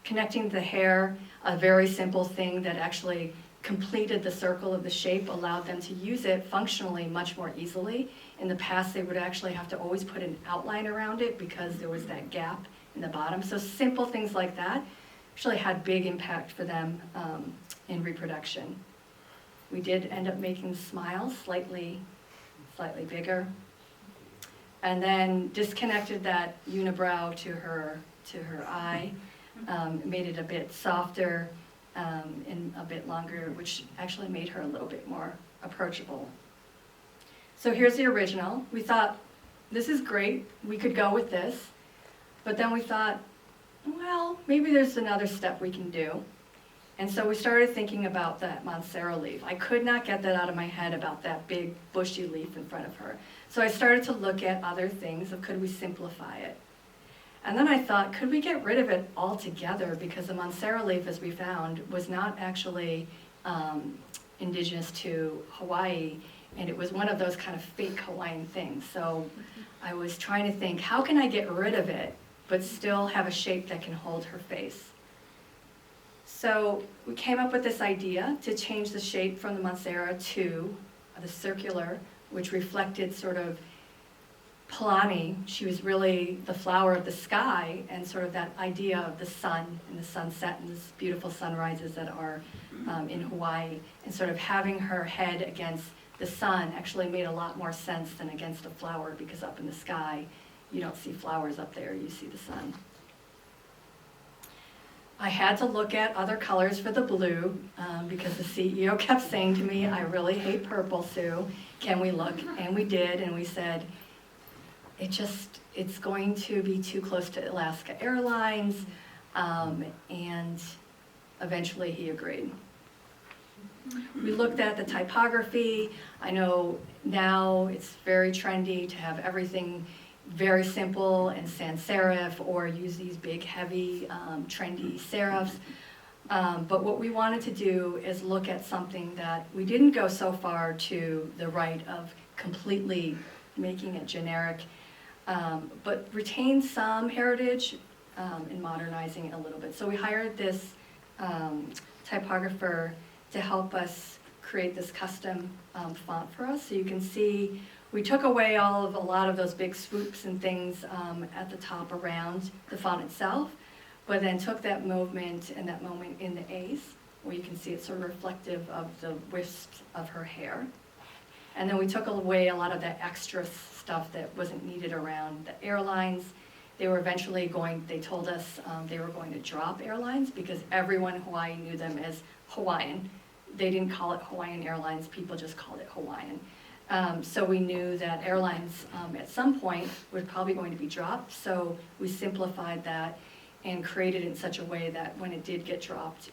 Connecting the hair, a very simple thing that actually completed the circle of the shape, allowed them to use it functionally much more easily. In the past, they would actually have to always put an outline around it because there was that gap in the bottom. So simple things like that actually had big impact for them in reproduction. We did end up making the smile slightly bigger, and then disconnected that unibrow to her eye, made it a bit softer and a bit longer, which actually made her a little bit more approachable. So here's the original. We thought, this is great, we could go with this, but then we thought, well, maybe there's another step we can do. And so we started thinking about that Montserrat leaf. I could not get that out of my head about that big bushy leaf in front of her. So I started to look at other things of could we simplify it. And then I thought, could we get rid of it altogether? Because the Montserrat leaf, as we found, was not actually indigenous to Hawaii, and it was one of those kind of fake Hawaiian things. So I was trying to think, how can I get rid of it, but still have a shape that can hold her face? So we came up with this idea to change the shape from the Montserrat to the circular, which reflected sort of Palani. She was really the flower of the sky, and sort of that idea of the sun and the sunset and these beautiful sunrises that are in Hawaii. And sort of having her head against the sun actually made a lot more sense than against a flower, because up in the sky, you don't see flowers up there, you see the sun. I had to look at other colors for the blue because the CEO kept saying to me, I really hate purple, Sue. Can we look? And we did, and we said, it's going to be too close to Alaska Airlines, and eventually he agreed. We looked at the typography. I know now it's very trendy to have everything very simple and sans serif, or use these big, heavy, trendy serifs. But what we wanted to do is look at something that we didn't go so far to the right of completely making it generic, but retain some heritage and modernizing it a little bit. So we hired this typographer to help us create this custom font for us. So you can see we took away a lot of those big swoops and things at the top around the font itself, but then took that movement and that moment in the A's, where you can see it's sort of reflective of the wisps of her hair. And then we took away a lot of that extra stuff that wasn't needed around the airlines. They were eventually they told us they were going to drop airlines because everyone in Hawaii knew them as Hawaiian. They didn't call it Hawaiian Airlines, people just called it Hawaiian. So we knew that airlines at some point were probably going to be dropped, so we simplified that and created it in such a way that when it did get dropped,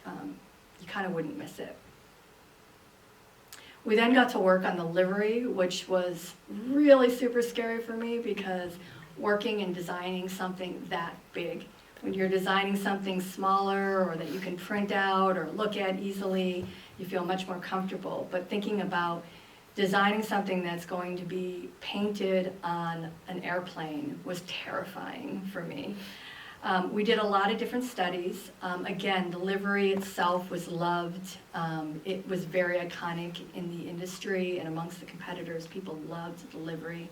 you kind of wouldn't miss it. We then got to work on the livery, which was really super scary for me, because working and designing something that big, when you're designing something smaller or that you can print out or look at easily, you feel much more comfortable. But thinking about designing something that's going to be painted on an airplane was terrifying for me. We did a lot of different studies. Again, the livery itself was loved. It was very iconic in the industry and amongst the competitors. People loved the livery.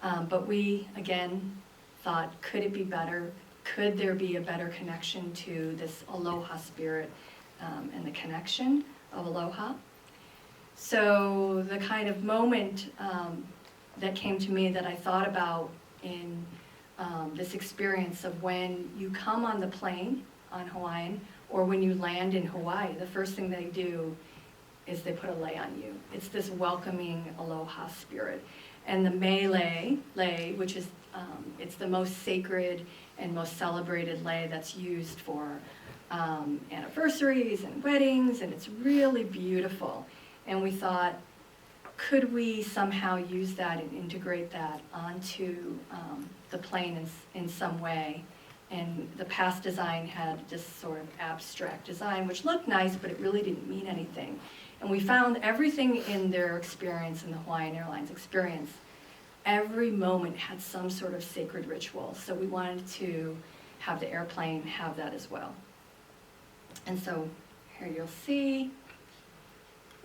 But we, again, thought, could it be better? Could there be a better connection to this aloha spirit and the connection of aloha? So the kind of moment that came to me that I thought about in this experience of when you come on the plane on Hawaiian, or when you land in Hawaii, the first thing they do is they put a lei on you. It's this welcoming aloha spirit. And the mele lei, which is it's the most sacred and most celebrated lei that's used for anniversaries and weddings, and it's really beautiful. And we thought, could we somehow use that and integrate that onto the plane in some way? And the past design had this sort of abstract design, which looked nice, but it really didn't mean anything. And we found everything in their experience, in the Hawaiian Airlines experience, every moment had some sort of sacred ritual. So we wanted to have the airplane have that as well. And so here you'll see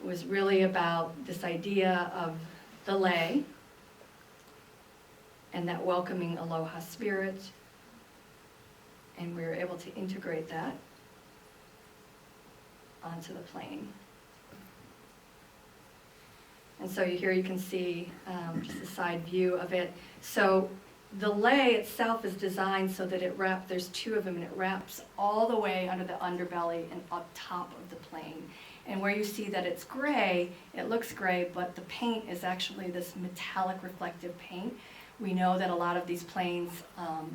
was really about this idea of the lei and that welcoming aloha spirit, and we were able to integrate that onto the plane. And so here you can see just a side view of it. So the lei itself is designed so that there's two of them, and it wraps all the way under the underbelly and up top of the plane. And where you see that it's gray, it looks gray, but the paint is actually this metallic reflective paint. We know that a lot of these planes,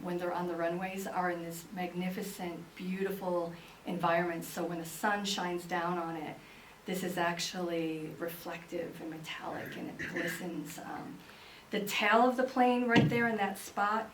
when they're on the runways, are in this magnificent, beautiful environment. So when the sun shines down on it, this is actually reflective and metallic, and it glistens. The tail of the plane right there in that spot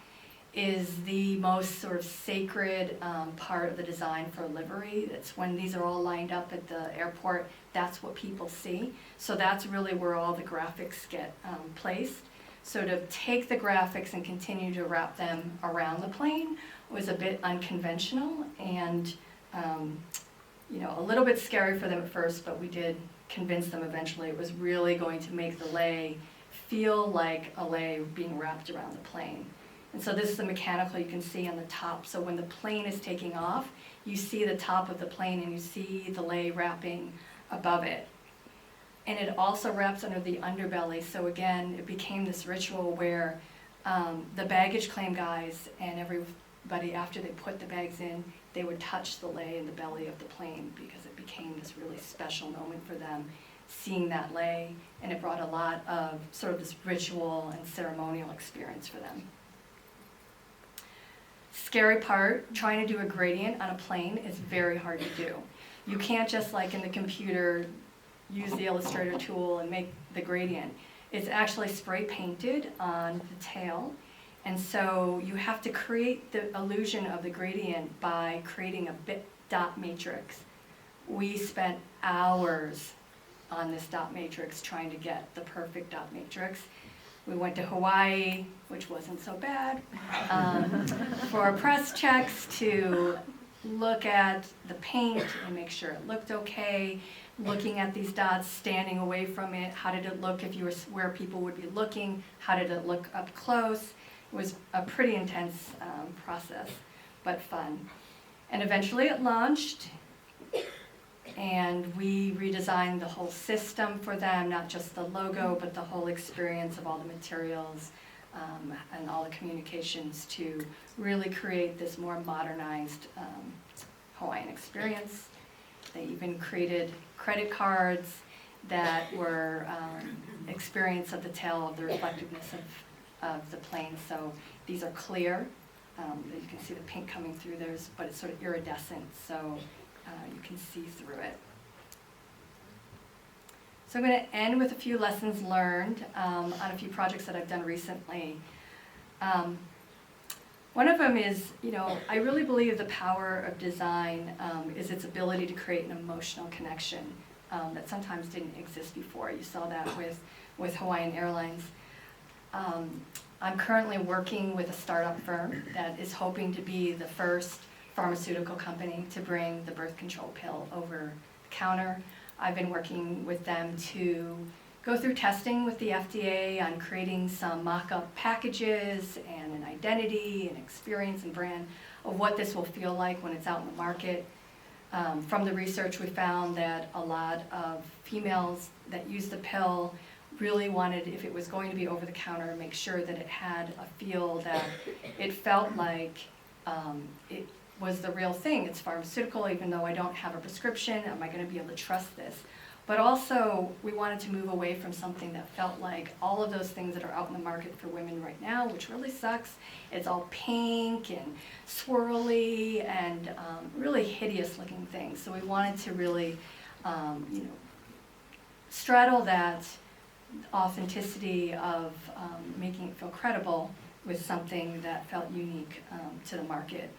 is the most sort of sacred part of the design for livery. It's when these are all lined up at the airport, that's what people see. So that's really where all the graphics get placed. So to take the graphics and continue to wrap them around the plane was a bit unconventional and a little bit scary for them at first, but we did convince them eventually it was really going to make the lei feel like a lei being wrapped around the plane. And so this is the mechanical you can see on the top. So when the plane is taking off, you see the top of the plane and you see the lei wrapping above it. And it also wraps under the underbelly. So again, it became this ritual where the baggage claim guys and everybody, after they put the bags in, they would touch the lei in the belly of the plane, because it became this really special moment for them, seeing that lei, and it brought a lot of sort of this ritual and ceremonial experience for them. Scary part, trying to do a gradient on a plane is very hard to do. You can't just, like in the computer, use the Illustrator tool and make the gradient. It's actually spray painted on the tail, and so you have to create the illusion of the gradient by creating a bit dot matrix. We spent hours on this dot matrix trying to get the perfect dot matrix. We went to Hawaii, which wasn't so bad, for press checks to look at the paint and make sure it looked okay, looking at these dots, standing away from it. How did it look if you were where people would be looking? How did it look up close? It was a pretty intense process, but fun. And eventually it launched, and we redesigned the whole system for them, not just the logo, but the whole experience of all the materials and all the communications to really create this more modernized Hawaiian experience. They even created credit cards that were experience of the tail of the reflectiveness of the plane. So these are clear. You can see the paint coming through theirs, but it's sort of iridescent, so you can see through it. So I'm going to end with a few lessons learned on a few projects that I've done recently. One of them is, I really believe the power of design is its ability to create an emotional connection that sometimes didn't exist before. You saw that with Hawaiian Airlines. I'm currently working with a startup firm that is hoping to be the first pharmaceutical company to bring the birth control pill over the counter. I've been working with them to go through testing with the FDA on creating some mock-up packages and an identity and experience and brand of what this will feel like when it's out in the market. From the research, we found that a lot of females that use the pill really wanted, if it was going to be over the counter, make sure that it had a feel that it felt like it was the real thing. It's pharmaceutical, even though I don't have a prescription, am I going to be able to trust this? But also, we wanted to move away from something that felt like all of those things that are out in the market for women right now, which really sucks. It's all pink and swirly and really hideous looking things. So we wanted to really, straddle that authenticity of making it feel credible with something that felt unique to the market.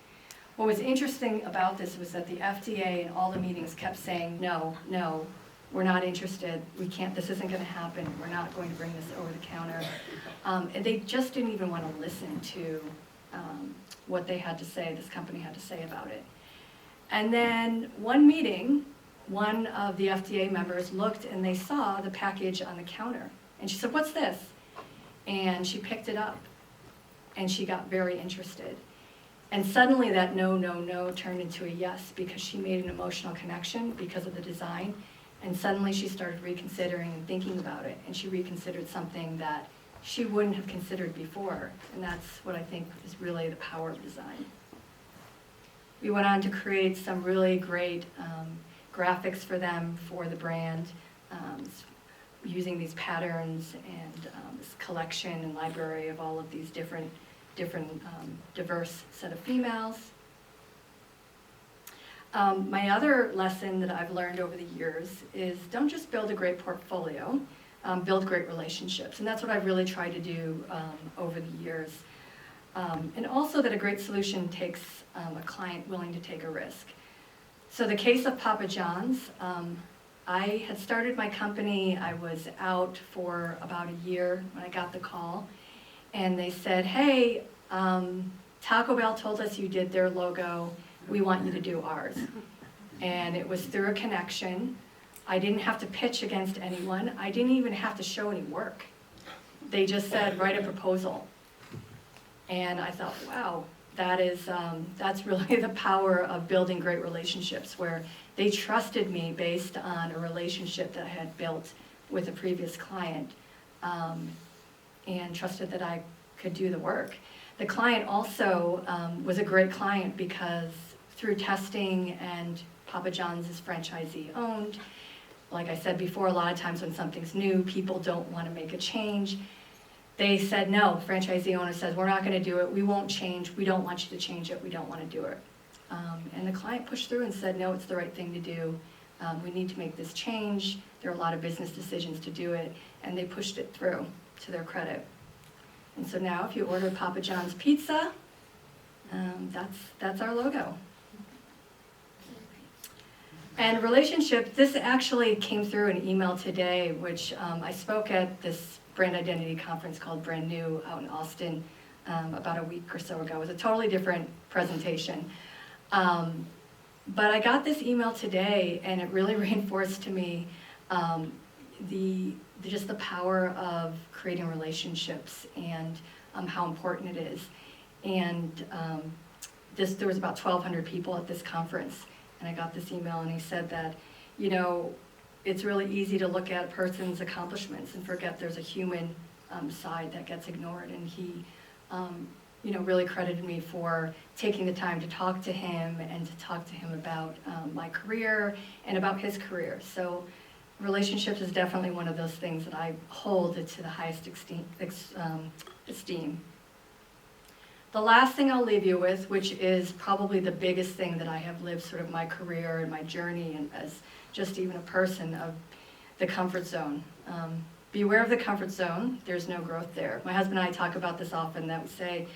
What was interesting about this was that the FDA in all the meetings kept saying, no, we're not interested, we can't, this isn't going to happen, we're not going to bring this over the counter. And they just didn't even want to listen to what they had to say, this company had to say about it. And then one meeting, one of the FDA members looked and they saw the package on the counter. And she said, "What's this?" And she picked it up and she got very interested. And suddenly that no, no, no turned into a yes because she made an emotional connection because of the design. And suddenly she started reconsidering and thinking about it. And she reconsidered something that she wouldn't have considered before. And that's what I think is really the power of design. We went on to create some really great graphics for them, for the brand, using these patterns and this collection and library of all of these different diverse set of females. My other lesson that I've learned over the years is don't just build a great portfolio, build great relationships. And that's what I've really tried to do over the years. And also that a great solution takes a client willing to take a risk. So the case of Papa John's, I had started my company. I was out for about a year when I got the call. And they said, "Hey, Taco Bell told us you did their logo. We want you to do ours." And it was through a connection. I didn't have to pitch against anyone. I didn't even have to show any work. They just said, "Write a proposal." And I thought, wow, that's really the power of building great relationships, where they trusted me based on a relationship that I had built with a previous client, and trusted that I could do the work. The client also was a great client because through testing, and Papa John's is franchisee owned. Like I said before, a lot of times when something's new, people don't want to make a change. They said, no, franchisee owner says, "We're not going to do it. We won't change. We don't want you to change it. We don't want to do it." And the client pushed through and said, "No, it's the right thing to do. We need to make this change. There are a lot of business decisions to do it." And they pushed it through, to their credit. And so now if you order Papa John's pizza, that's our logo. And relationship, this actually came through an email today, which I spoke at this brand identity conference called Brand New out in Austin about a week or so ago. It was a totally different presentation. But I got this email today, and it really reinforced to me just the power of creating relationships and how important it is. And there was about 1,200 people at this conference, and I got this email, and he said that, it's really easy to look at a person's accomplishments and forget there's a human side that gets ignored. And he, really credited me for taking the time to talk to him and to talk to him about my career and about his career. So relationships is definitely one of those things that I hold to the highest esteem. The last thing I'll leave you with, which is probably the biggest thing that I have lived sort of my career and my journey and as just even a person, of the comfort zone. Beware of the comfort zone. There's no growth there. My husband and I talk about this often, that we say,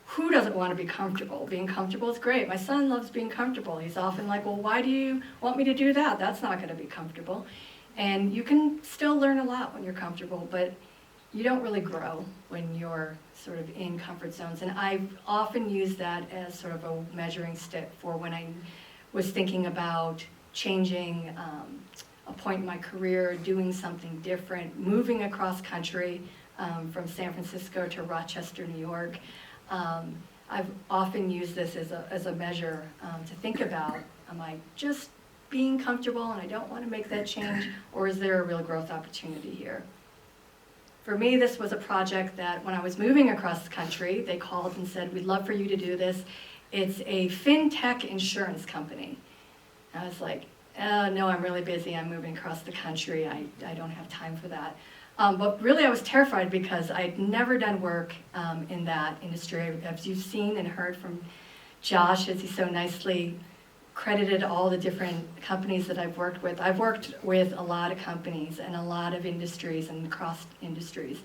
who doesn't want to be comfortable? Being comfortable is great. My son loves being comfortable. He's often like, well, why do you want me to do that? That's not going to be comfortable. And you can still learn a lot when you're comfortable, but you don't really grow when you're sort of in comfort zones. And I've often used that as sort of a measuring stick for when I was thinking about changing a point in my career, doing something different, moving across country from San Francisco to Rochester, New York. I've often used this as a measure to think about, am I just being comfortable and I don't want to make that change, or is there a real growth opportunity here? For me, this was a project that when I was moving across the country, they called and said, "We'd love for you to do this. It's a fintech insurance company." I was like, "Oh, no, I'm really busy. I'm moving across the country. I don't have time for that." But really I was terrified because I'd never done work in that industry. As you've seen and heard from Josh, as he so nicely credited all the different companies that I've worked with. I've worked with a lot of companies and a lot of industries and cross industries.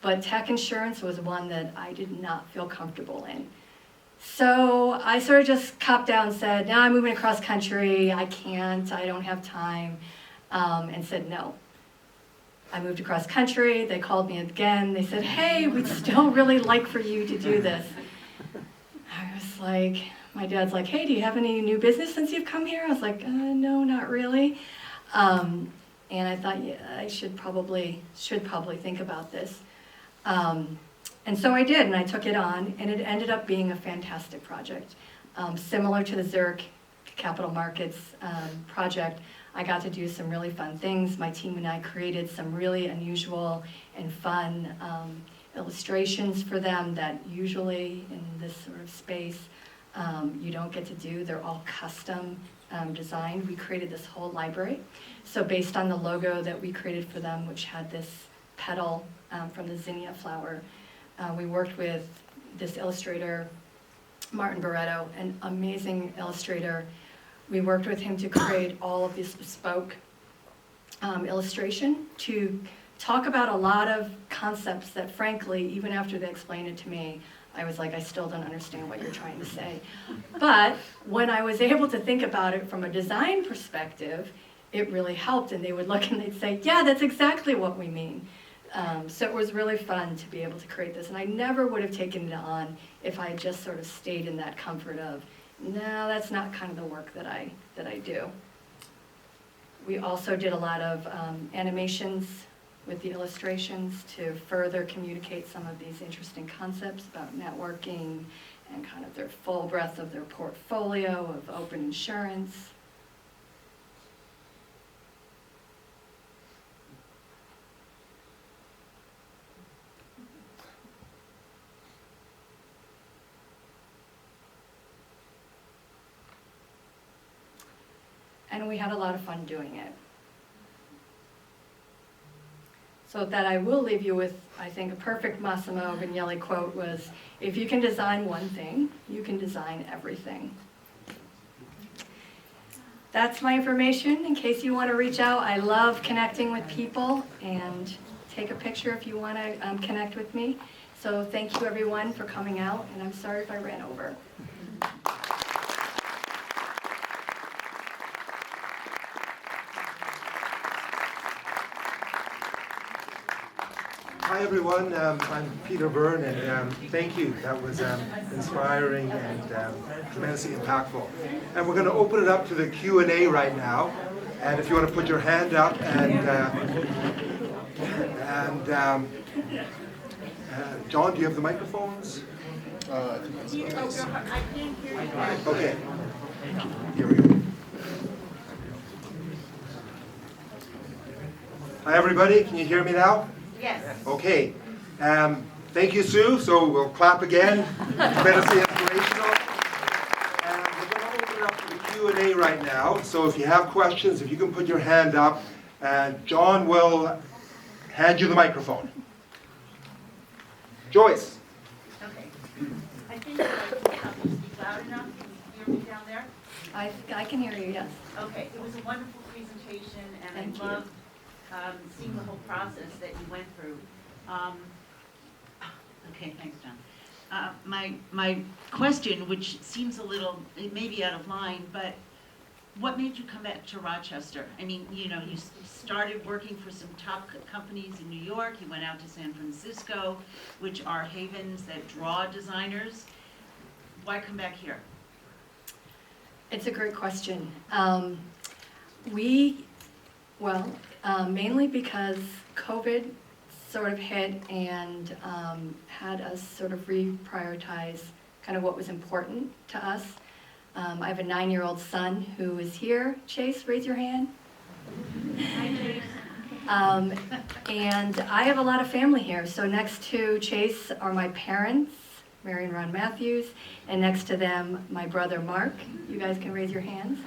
But tech insurance was one that I did not feel comfortable in. So I sort of just copped down and said, "No, I'm moving across country. I can't. I don't have time," and said no. I moved across country. They called me again. They said, "Hey, we'd still really like for you to do this." I was like, my dad's like, hey, do you have any new business since you've come here? I was like, no, not really. And I thought, yeah, I should probably think about this. And so I did, and I took it on, and it ended up being a fantastic project. Similar to the Zurich Capital Markets project, I got to do some really fun things. My team and I created some really unusual and fun illustrations for them that usually in this sort of space you don't get to do. They're all custom designed. We created this whole library. So based on the logo that we created for them, which had this petal from the zinnia flower, we worked with this illustrator, Martin Barretto, an amazing illustrator. We worked with him to create all of this bespoke illustration to talk about a lot of concepts that, frankly, even after they explained it to me, I was like, I still don't understand what you're trying to say. But when I was able to think about it from a design perspective, it really helped, and they would look and they'd say, yeah, that's exactly what we mean. So it was really fun to be able to create this, and I never would have taken it on if I had just sort of stayed in that comfort of, no, that's not kind of the work that I do. We also did a lot of animations with the illustrations to further communicate some of these interesting concepts about networking and kind of their full breadth of their portfolio of open insurance. And we had a lot of fun doing it. So that I will leave you with, I think, a perfect Massimo Vignelli quote was, if you can design one thing, you can design everything. That's my information in case you want to reach out. I love connecting with people, and take a picture if you want to connect with me. So thank you everyone for coming out, and I'm sorry if I ran over. Hi everyone, I'm Peter Byrne, and thank you. That was inspiring and tremendously impactful. And we're going to open it up to the Q&A right now. And if you want to put your hand up, John, do you have the microphones? I think that's nice. Okay. Here we go. Hi everybody, can you hear me now? Yes. Okay. Thank you, Sue. So we'll clap again. Tremendously inspirational. And we're going to open it up to the Q&A right now. So if you have questions, if you can put your hand up, and John will hand you the microphone. Joyce. Okay. I think I can speak loud enough. Can you hear me down there? I can hear you, yes. Okay. It was a wonderful presentation, and Thank you. I loved seeing the whole process that you went through. Okay, thanks, John. My question, which seems a little, it may be out of line, but what made you come back to Rochester? I mean, you know, you started working for some top companies in New York, you went out to San Francisco, which are havens that draw designers. Why come back here? It's a great question. Mainly because COVID sort of hit and had us sort of reprioritize kind of what was important to us. I have a 9-year-old son who is here. Chase, raise your hand. Hi, Chase. And I have a lot of family here. So next to Chase are my parents, Mary and Ron Mathews, and next to them, my brother Mark. You guys can raise your hands.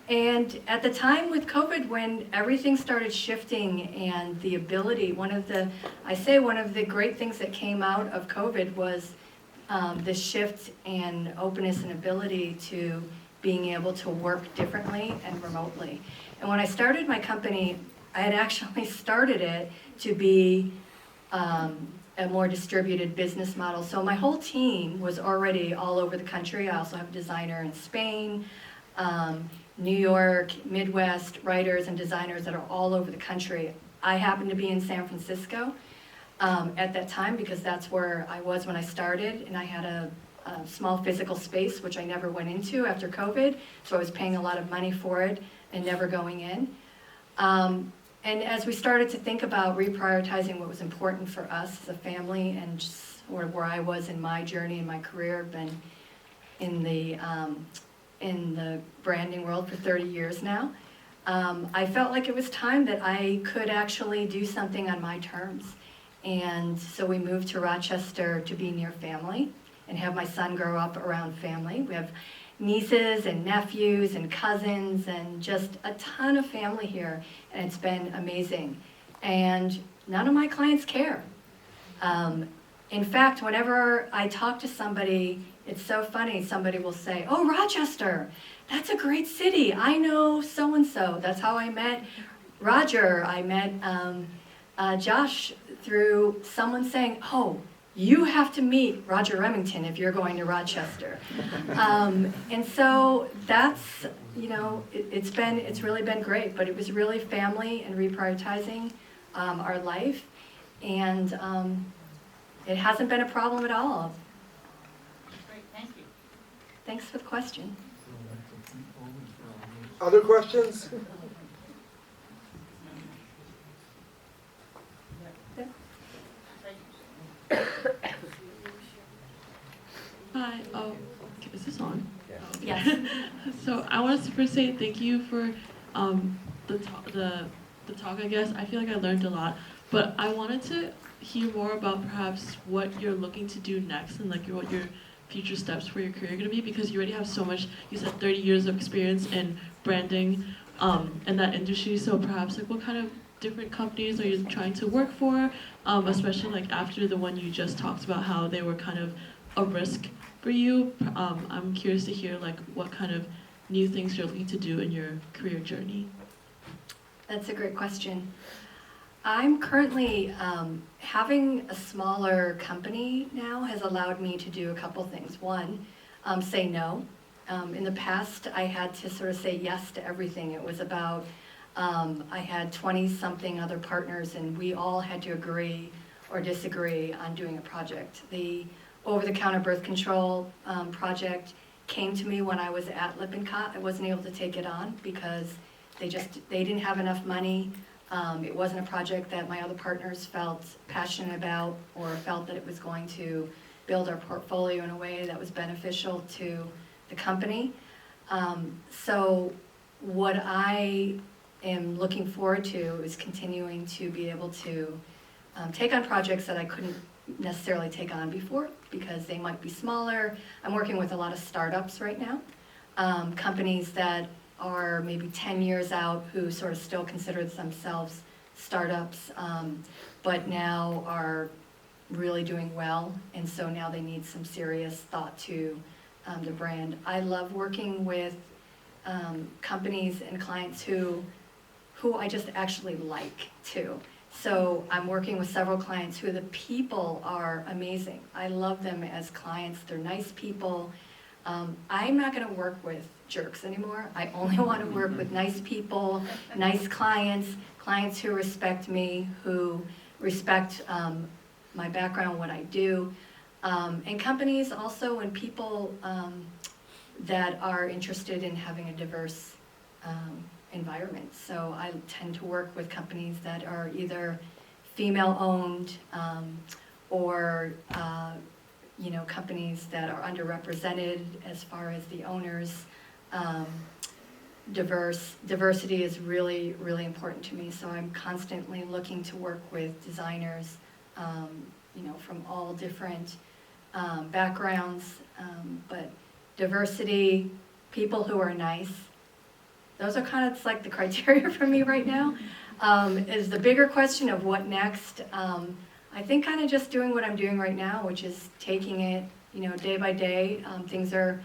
And at the time with COVID, when everything started shifting and the ability, one of the great things that came out of COVID was the shift and openness and ability to being able to work differently and remotely. And when I started my company, I had actually started it to be a more distributed business model. So my whole team was already all over the country. I also have a designer in Spain, New York, Midwest, writers and designers that are all over the country. I happen to be in San Francisco. at that time, because that's where I was when I started, and I had a small physical space, which I never went into after COVID, so I was paying a lot of money for it and never going in. And as we started to think about reprioritizing what was important for us as a family, and just where I was in my journey in my career, I've been in the branding world for 30 years now, I felt like it was time that I could actually do something on my terms. And so we moved to Rochester to be near family and have my son grow up around family. We have nieces and nephews and cousins and just a ton of family here, and it's been amazing. And none of my clients care. In fact, whenever I talk to somebody, it's so funny, somebody will say, "Oh, Rochester, that's a great city. I know so-and-so." That's how I met Roger. I met Josh through someone saying, "Oh, you have to meet Roger Remington if you're going to Rochester." And so that's, it's really been great, but it was really family and reprioritizing our life, and it hasn't been a problem at all. Great, thank you. Thanks for the question. Other questions? Hi, is this on? Yes. So I wanted to first say thank you for the talk, I guess. I feel like I learned a lot, but I wanted to hear more about perhaps what you're looking to do next and like what your future steps for your career are going to be, because you already have so much, you said 30 years of experience in branding in that industry, so perhaps like what kind of different companies are you trying to work for, especially like after the one you just talked about how they were kind of a risk for you. I'm curious to hear like what kind of new things you're looking to do in your career journey. That's a great question. I'm currently having a smaller company now has allowed me to do a couple things. One, say no. In the past, I had to sort of say yes to everything. It was about, I had 20-something other partners, and we all had to agree or disagree on doing a project. The over-the-counter birth control project came to me when I was at Lippincott. I wasn't able to take it on because they didn't have enough money. It wasn't a project that my other partners felt passionate about or felt that it was going to build our portfolio in a way that was beneficial to the company. So what I am looking forward to is continuing to be able to take on projects that I couldn't necessarily take on before because they might be smaller. I'm working with a lot of startups right now, companies that are maybe 10 years out who sort of still consider themselves startups, but now are really doing well, and so now they need some serious thought to the brand. I love working with companies and clients who I just actually like too. So I'm working with several clients who the people are amazing. I love them as clients. They're nice people. I'm not going to work with jerks anymore. I only want to work with nice people, nice clients, clients who respect me, who respect my background, what I do, and companies also and people that are interested in having a diverse environment. So I tend to work with companies that are either female-owned or companies that are underrepresented as far as the owners. Diversity is really, really important to me, so I'm constantly looking to work with designers, from all different backgrounds, but diversity, people who are nice, those are kind of like the criteria for me right now. Is the bigger question of what next? I think kind of just doing what I'm doing right now, which is taking it, day by day. Things are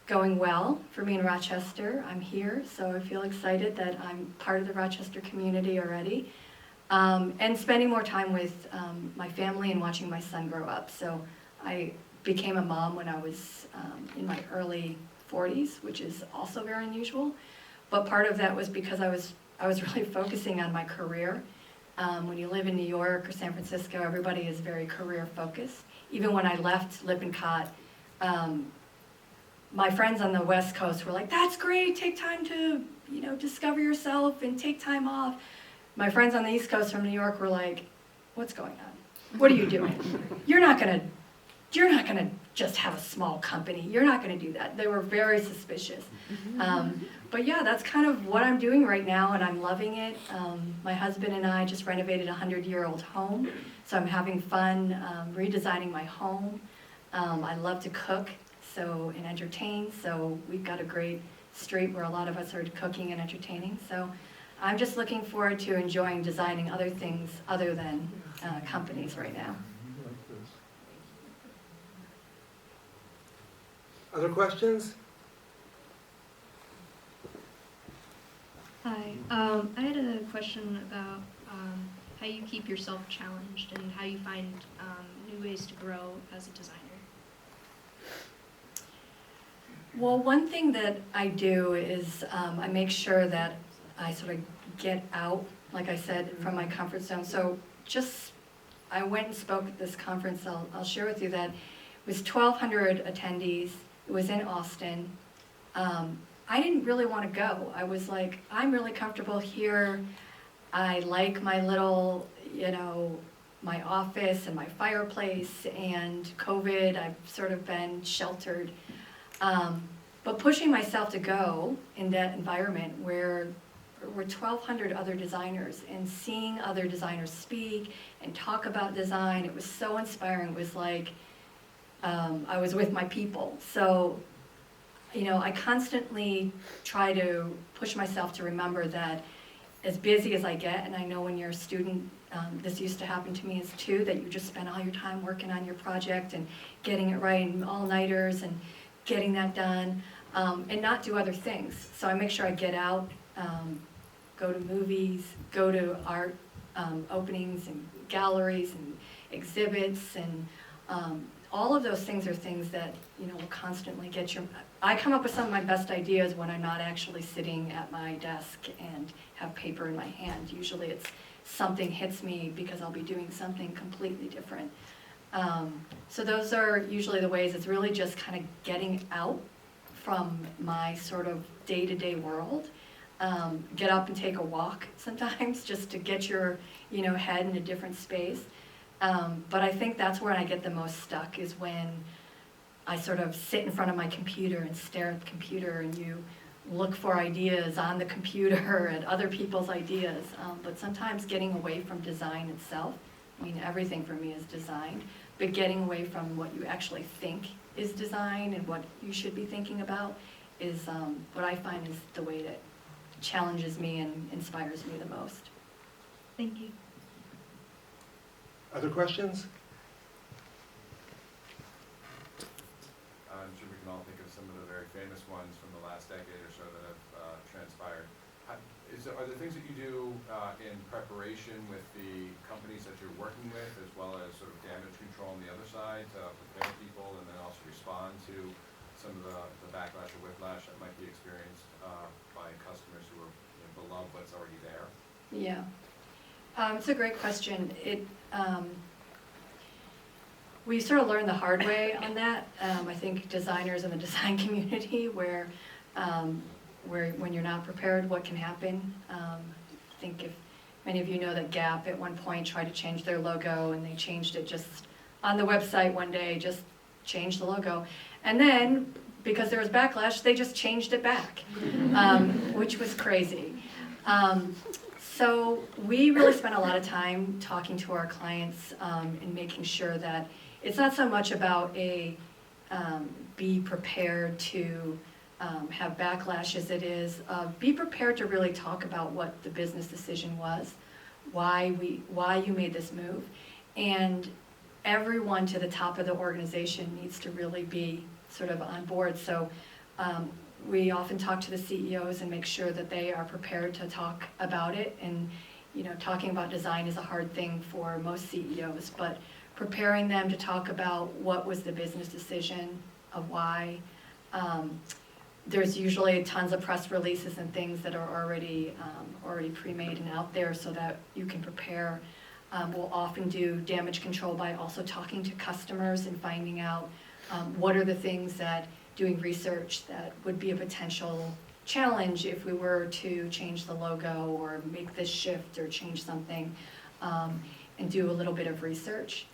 going well for me in Rochester. I'm here, so I feel excited that I'm part of the Rochester community already. And spending more time with my family and watching my son grow up. So I became a mom when I was in my early 40s, which is also very unusual. But part of that was because I was really focusing on my career When you live in New York or San Francisco, everybody is very career focused. Even when I left Lippincott, my friends on the West Coast were like, that's great, take time to, discover yourself and take time off. My friends on the East Coast from New York were like, what's going on? What are you doing? You're not gonna just have a small company. You're not gonna do that. They were very suspicious. But yeah, that's kind of what I'm doing right now, and I'm loving it. My husband and I just renovated a 100-year-old home, so I'm having fun redesigning my home. I love to cook and entertain, so we've got a great street where a lot of us are cooking and entertaining. So I'm just looking forward to enjoying designing other things other than companies right now. Other questions? Hi, I had a question about how you keep yourself challenged and how you find new ways to grow as a designer. Well, one thing that I do is I make sure that I sort of get out, like I said, from my comfort zone. So I went and spoke at this conference. I'll share with you that it was 1,200 attendees. It was in Austin. I didn't really want to go. I was like, I'm really comfortable here. I like my little, my office and my fireplace, and COVID, I've sort of been sheltered. But pushing myself to go in that environment where we're 1,200 other designers, and seeing other designers speak and talk about design, it was so inspiring. It was like I was with my people. So, I constantly try to push myself to remember that as busy as I get, and I know when you're a student, this used to happen to me as too, that you just spend all your time working on your project and getting it right, and all-nighters and getting that done, and not do other things. So I make sure I get out, go to movies, go to art openings and galleries and exhibits, and all of those things are things that will constantly get I come up with some of my best ideas when I'm not actually sitting at my desk and have paper in my hand. Usually it's something hits me because I'll be doing something completely different. So those are usually the ways. It's really just kind of getting out from my sort of day-to-day world. Get up and take a walk sometimes just to get your head in a different space. But I think that's where I get the most stuck, is when I sort of sit in front of my computer and stare at the computer, and you look for ideas on the computer and other people's ideas. But sometimes getting away from design itself, everything for me is designed, but getting away from what you actually think is design and what you should be thinking about is what I find is the way that challenges me and inspires me the most. Thank you. Other questions? I'm sure we can all think of some of the very famous ones from the last decade or so that have transpired. Are there things that you do in preparation with the companies that you're working with, as well as sort of damage control on the other side to prepare people and then also respond to some of the backlash or whiplash that might be experienced by customers who are below what's already there? Yeah. It's a great question. We sort of learned the hard way on that. I think designers in the design community, where when you're not prepared, what can happen. I think if many of you know that Gap at one point tried to change their logo, and they changed it just on the website one day, just changed the logo. And then, because there was backlash, they just changed it back, which was crazy. So we really spent a lot of time talking to our clients and making sure that it's not so much about be prepared to have backlash as it is be prepared to really talk about what the business decision was, why you made this move, and everyone to the top of the organization needs to really be sort of on board. So we often talk to the CEOs and make sure that they are prepared to talk about it. And talking about design is a hard thing for most CEOs, but preparing them to talk about what was the business decision of why, There's usually tons of press releases and things that are already pre-made and out there so that you can prepare. We'll often do damage control by also talking to customers and finding out what are the things that, doing research that would be a potential challenge if we were to change the logo or make this shift or change something, and do a little bit of research.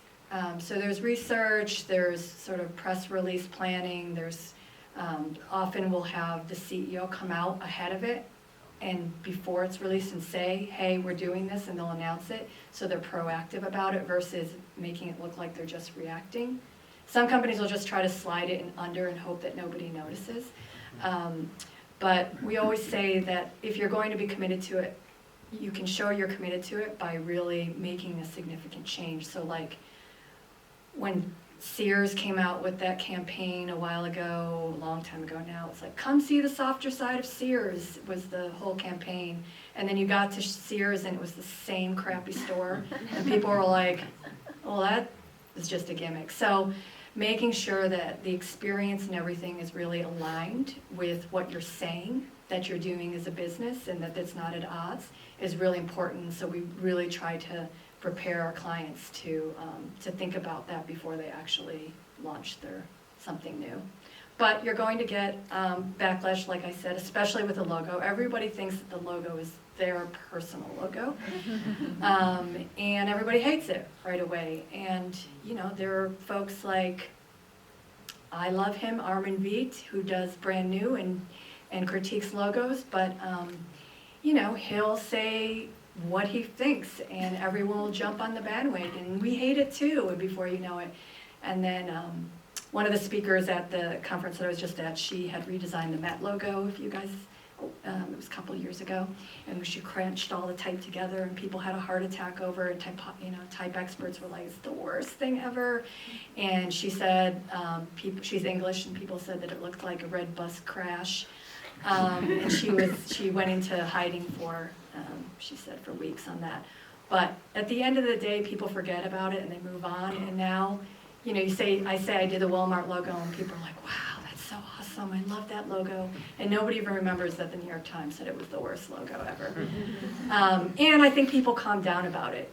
So there's research, there's sort of press release planning, there's often we'll have the CEO come out ahead of it and before it's released and say, hey, we're doing this, and they'll announce it, so they're proactive about it versus making it look like they're just reacting. Some companies will just try to slide it in under and hope that nobody notices. But we always say that if you're going to be committed to it, you can show you're committed to it by really making a significant change. So like when Sears came out with that campaign a while ago, a long time ago now, it's like, come see the softer side of Sears was the whole campaign. And then you got to Sears and it was the same crappy store. And people were like, well, that is just a gimmick. So making sure that the experience and everything is really aligned with what you're saying that you're doing as a business and that it's not at odds is really important. So we really try to prepare our clients to think about that before they actually launch their something new. But you're going to get backlash, like I said, especially with the logo. Everybody thinks that the logo is their personal logo, and everybody hates it right away. And you know, there are folks like, I love him, Armin Veit, who does brand new and critiques logos, but you know, he'll say what he thinks and everyone will jump on the bandwagon and we hate it too, and before you know it. And then one of the speakers at the conference that I was just at, she had redesigned the Met logo, if you guys, it was a couple of years ago, and she crunched all the type together and people had a heart attack over it. Type experts were like, it's the worst thing ever. And she said, she's English, and people said that it looked like a red bus crash. And she went into hiding for, she said, for weeks on that. But at the end of the day, people forget about it and they move on. And now, you know, I say I did the Walmart logo and people are like, wow, that's so awesome. I love that logo. And nobody even remembers that the New York Times said it was the worst logo ever. And I think people calmed down about it.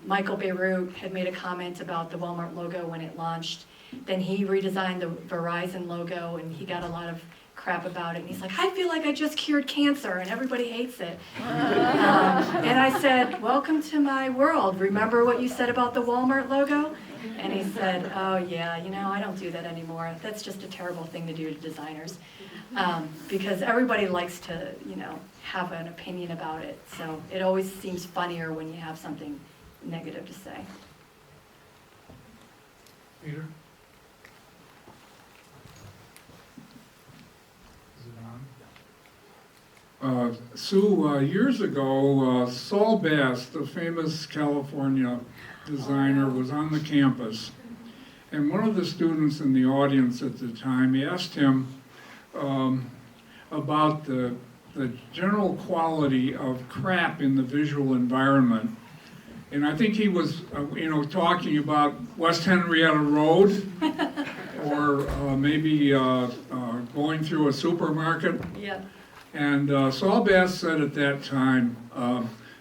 Michael Beirut had made a comment about the Walmart logo when it launched. Then he redesigned the Verizon logo and he got a lot of crap about it, and he's like, I feel like I just cured cancer and everybody hates it. And I said, welcome to my world. Remember what you said about the Walmart logo? And he said, oh yeah, you know, I don't do that anymore. That's just a terrible thing to do to designers. Because everybody likes to, you know, have an opinion about it. So it always seems funnier when you have something negative to say. Peter? Sue, years ago, Saul Bass, the famous California designer, was on the campus. And one of the students in the audience at the time asked him about the general quality of crap in the visual environment. And I think he was, talking about West Henrietta Road, or maybe going through a supermarket. Yeah. And Saul Bass said at that time,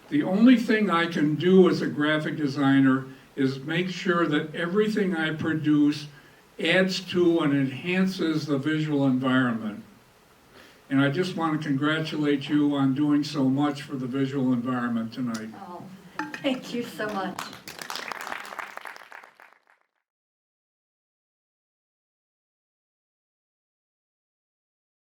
the only thing I can do as a graphic designer is make sure that everything I produce adds to and enhances the visual environment. And I just want to congratulate you on doing so much for the visual environment tonight. Oh, thank you so much.